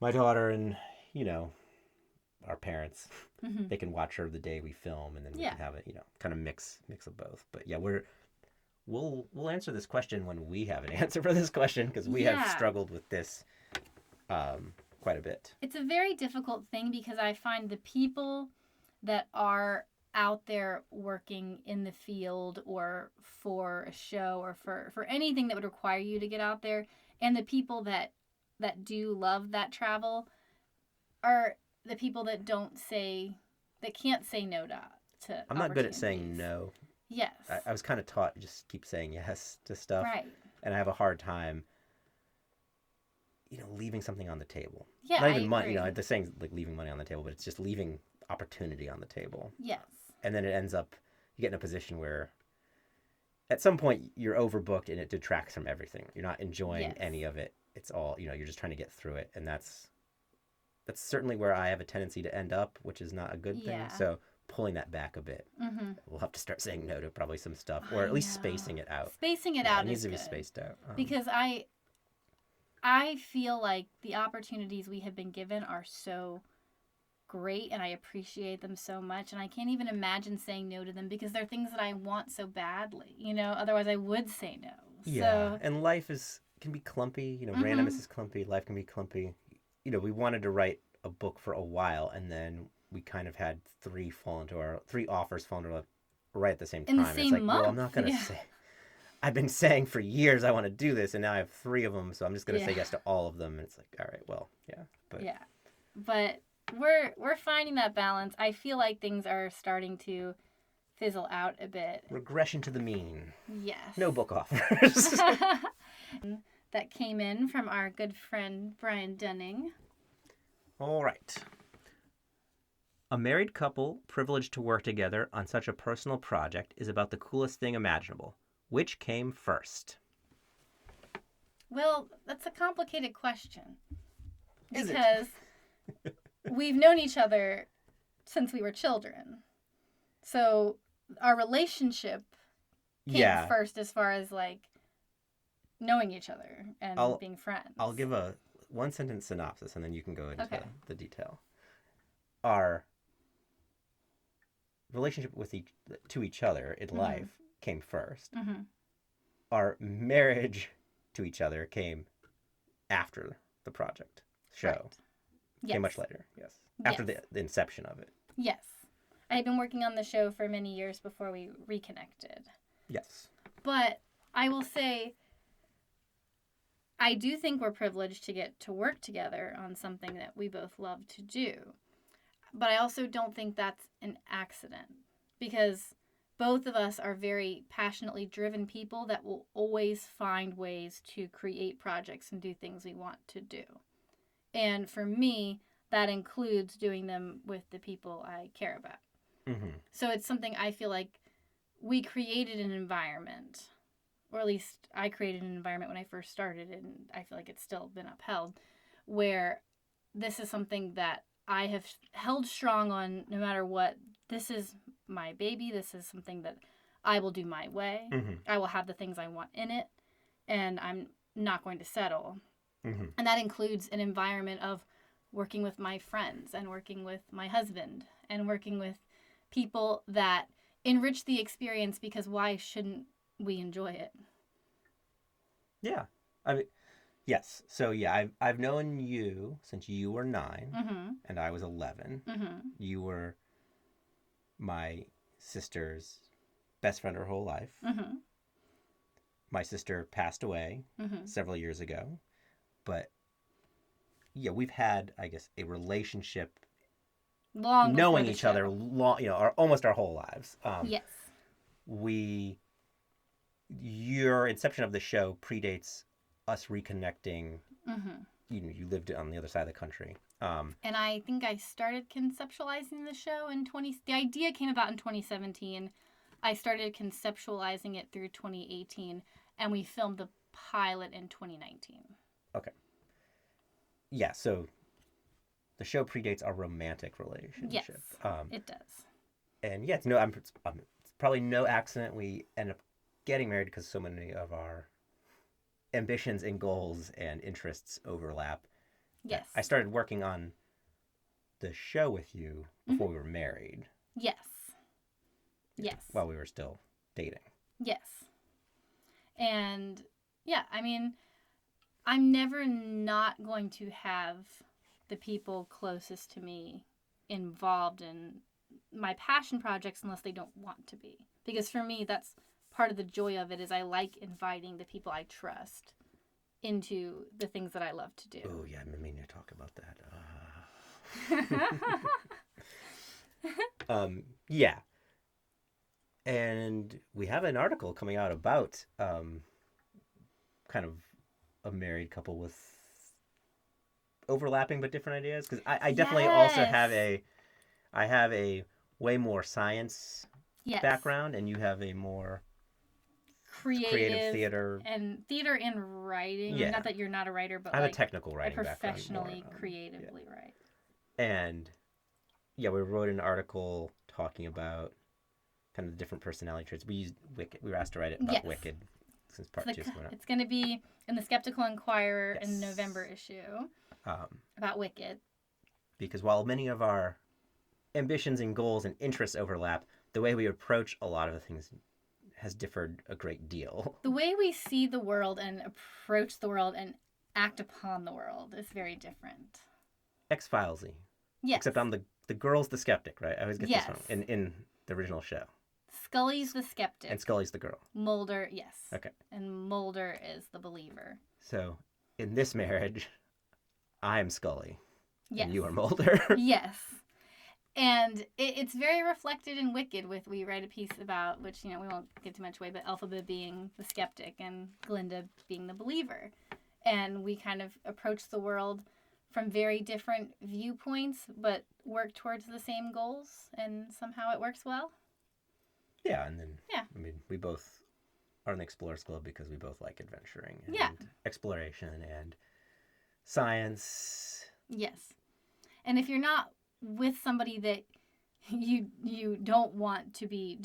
my daughter and, our parents, they can watch her the day we film, and then we can have it, kind of mix of both. But yeah, we'll answer this question when we have an answer for this question, because we have struggled with this quite a bit. It's a very difficult thing because I find the people that are out there working in the field or for a show or for anything that would require you to get out there, and the people that do love that travel are the people that can't say no to I'm not good at saying no. Yes. I was kind of taught just keep saying yes to stuff. Right. And I have a hard time, leaving something on the table. Yeah, Not even I money. agree. The saying's like leaving money on the table, but it's just leaving opportunity on the table. Yes. And then it ends up you get in a position where at some point you're overbooked and it detracts from everything. You're not enjoying any of it. It's all you're just trying to get through it, and that's certainly where I have a tendency to end up, which is not a good thing. So pulling that back a bit, we'll have to start saying no to probably some stuff, or at least spacing it out. Spacing it out it needs is to be good. spaced out Because I feel like the opportunities we have been given are so great, and I appreciate them so much, and I can't even imagine saying no to them because they're things that I want so badly. Otherwise I would say no. Yeah, and life can be clumpy. Randomness is clumpy. Life can be clumpy. We wanted to write a book for a while, and then we kind of had three offers fall into our lap right at the same time. In the same it's like, month. Well, I'm not going to say. I've been saying for years I want to do this, and now I have three of them, so I'm just going to say yes to all of them. And it's like, all right, well, yeah, but we're finding that balance. I feel like things are starting to fizzle out a bit. Regression to the mean. Yes. No book offers. That came in from our good friend Brian Dunning. All right. A married couple privileged to work together on such a personal project is about the coolest thing imaginable. Which came first? Well, that's a complicated question. Is it? Because we've known each other since we were children. So our relationship came first as far as like knowing each other and being friends. I'll give a one-sentence synopsis, and then you can go into the detail. Our relationship to each other in life came first. Our marriage to each other came after the project show. Right. Came much later, yes. After the inception of it. Yes. I had been working on the show for many years before we reconnected. Yes. But I will say, I do think we're privileged to get to work together on something that we both love to do. But I also don't think that's an accident, because both of us are very passionately driven people that will always find ways to create projects and do things we want to do. And for me, that includes doing them with the people I care about. So it's something I feel like we created an environment, or at least I created an environment when I first started, and I feel like it's still been upheld, where this is something that I have held strong on no matter what. This is my baby. This is something that I will do my way. I will have the things I want in it, and I'm not going to settle. And that includes an environment of working with my friends and working with my husband and working with people that enrich the experience, because why shouldn't we enjoy it? Yeah. I mean, yes. So, yeah, I've known you since you were 9 and I was 11. You were my sister's best friend her whole life. My sister passed away several years ago. But, yeah, we've had, I guess, a relationship long knowing each other almost our whole lives. Yes. Your inception of the show predates us reconnecting. You lived on the other side of the country. And I think I started conceptualizing the show the idea came about in 2017. I started conceptualizing it through 2018, and we filmed the pilot in 2019. Okay. Yeah, so the show predates our romantic relationship. Yes, it does. And yeah, it's probably no accident we end up getting married, because so many of our ambitions and goals and interests overlap. Yes. I started working on the show with you before we were married. Yes. Yes. While we were still dating. Yes. And yeah, I mean, I'm never not going to have the people closest to me involved in my passion projects unless they don't want to be. Because for me, that's part of the joy of it, is I like inviting the people I trust into the things that I love to do. Oh, yeah, I mean to talk about that. Yeah. And we have an article coming out about kind of a married couple with overlapping but different ideas? Because I definitely also have a way more science background, and you have a more creative theater and writing. Yeah. Not that you're not a writer, but I have a technical writing background. Professionally, creatively write. And we wrote an article talking about kind of the different personality traits. We used Wicked. We were asked to write it about Wicked since part 2 went out. It's going to be in the Skeptical Inquirer in November issue about Wicked. Because while many of our ambitions and goals and interests overlap, the way we approach a lot of the things has differed a great deal. The way we see the world and approach the world and act upon the world is very different. X-Filesy. Yes. Except I'm the girl's the skeptic, right? I always get this wrong in the original show. Scully's the skeptic. And Scully's the girl. Mulder, yes. Okay. And Mulder is the believer. So, in this marriage, I am Scully. Yes. And you are Mulder. Yes. And it's very reflected in Wicked. We write a piece about, which, we won't give too much away, but Elphaba being the skeptic and Glinda being the believer. And we kind of approach the world from very different viewpoints, but work towards the same goals, and somehow it works well. Yeah, and then, I mean, we both are in the Explorers Club because we both like adventuring and exploration and science. Yes. And if you're not with somebody that you don't want to be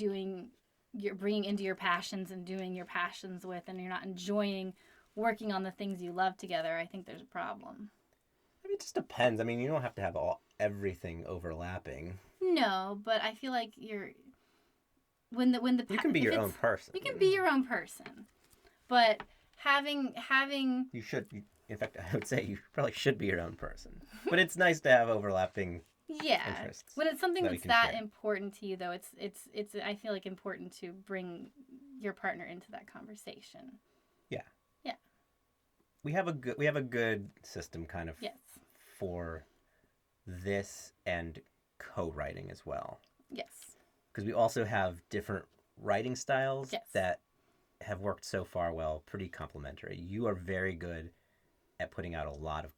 bringing into your passions and doing your passions with, and you're not enjoying working on the things you love together, I think there's a problem. I mean, it just depends. I mean, you don't have to have everything overlapping. No, but I feel like you can be your own person. You can be your own person, but having you should. In fact, I would say you probably should be your own person. But it's nice to have overlapping. Interests when it's something that's that important to you, though, it's I feel like important to bring your partner into that conversation. Yeah. Yeah. We have a good system kind of for this and co-writing as well. Yes. Because we also have different writing styles that have worked so far well, pretty complementary. You are very good at putting out a lot of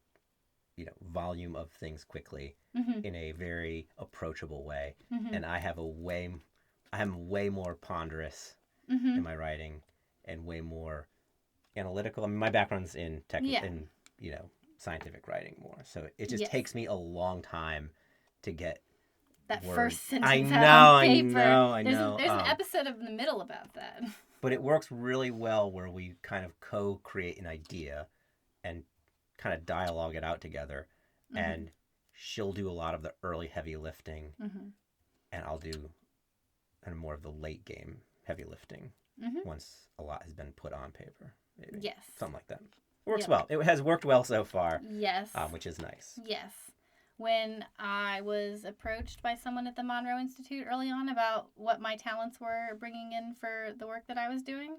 volume of things quickly in a very approachable way. And I am way more ponderous in my writing and way more analytical. I mean, my background's in scientific writing more. So it just takes me a long time to get that words. First sentence on paper. I know. There's an episode in the middle about that. But it works really well where we kind of co-create an idea and kind of dialogue it out together, and she'll do a lot of the early heavy lifting, and I'll do kind of more of the late game heavy lifting once a lot has been put on paper. Maybe. Yes. Something like that. Works well. It has worked well so far. Yes. Which is nice. Yes. When I was approached by someone at the Monroe Institute early on about what my talents were bringing in for the work that I was doing,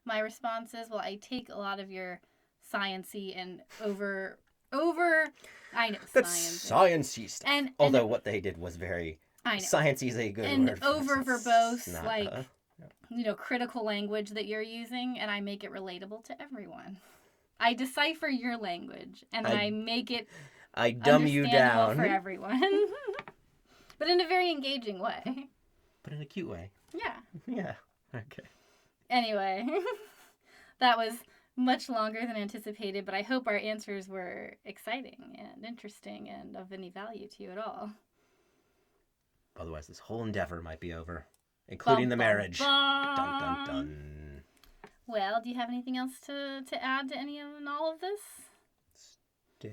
my response is, well, I take a lot of your sciencey and I know that's sciencey stuff. Although what they did was very sciencey is a good and word. And over verbose, critical language that you're using, and I make it relatable to everyone. I decipher your language and I make it dumb you down for everyone, but in a very engaging way. But in a cute way. Yeah. Yeah. Okay. Anyway, that was much longer than anticipated, but I hope our answers were exciting and interesting and of any value to you at all. Otherwise, this whole endeavor might be over, including the marriage. Dun, dun, dun. Well, do you have anything else to add to any of and all of this?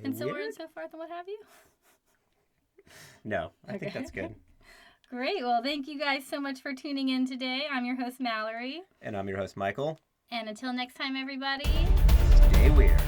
And so on and so forth and what have you? No, I think that's good. Great. Well, thank you guys so much for tuning in today. I'm your host, Malorie. And I'm your host, Michael. And until next time, everybody, stay weird.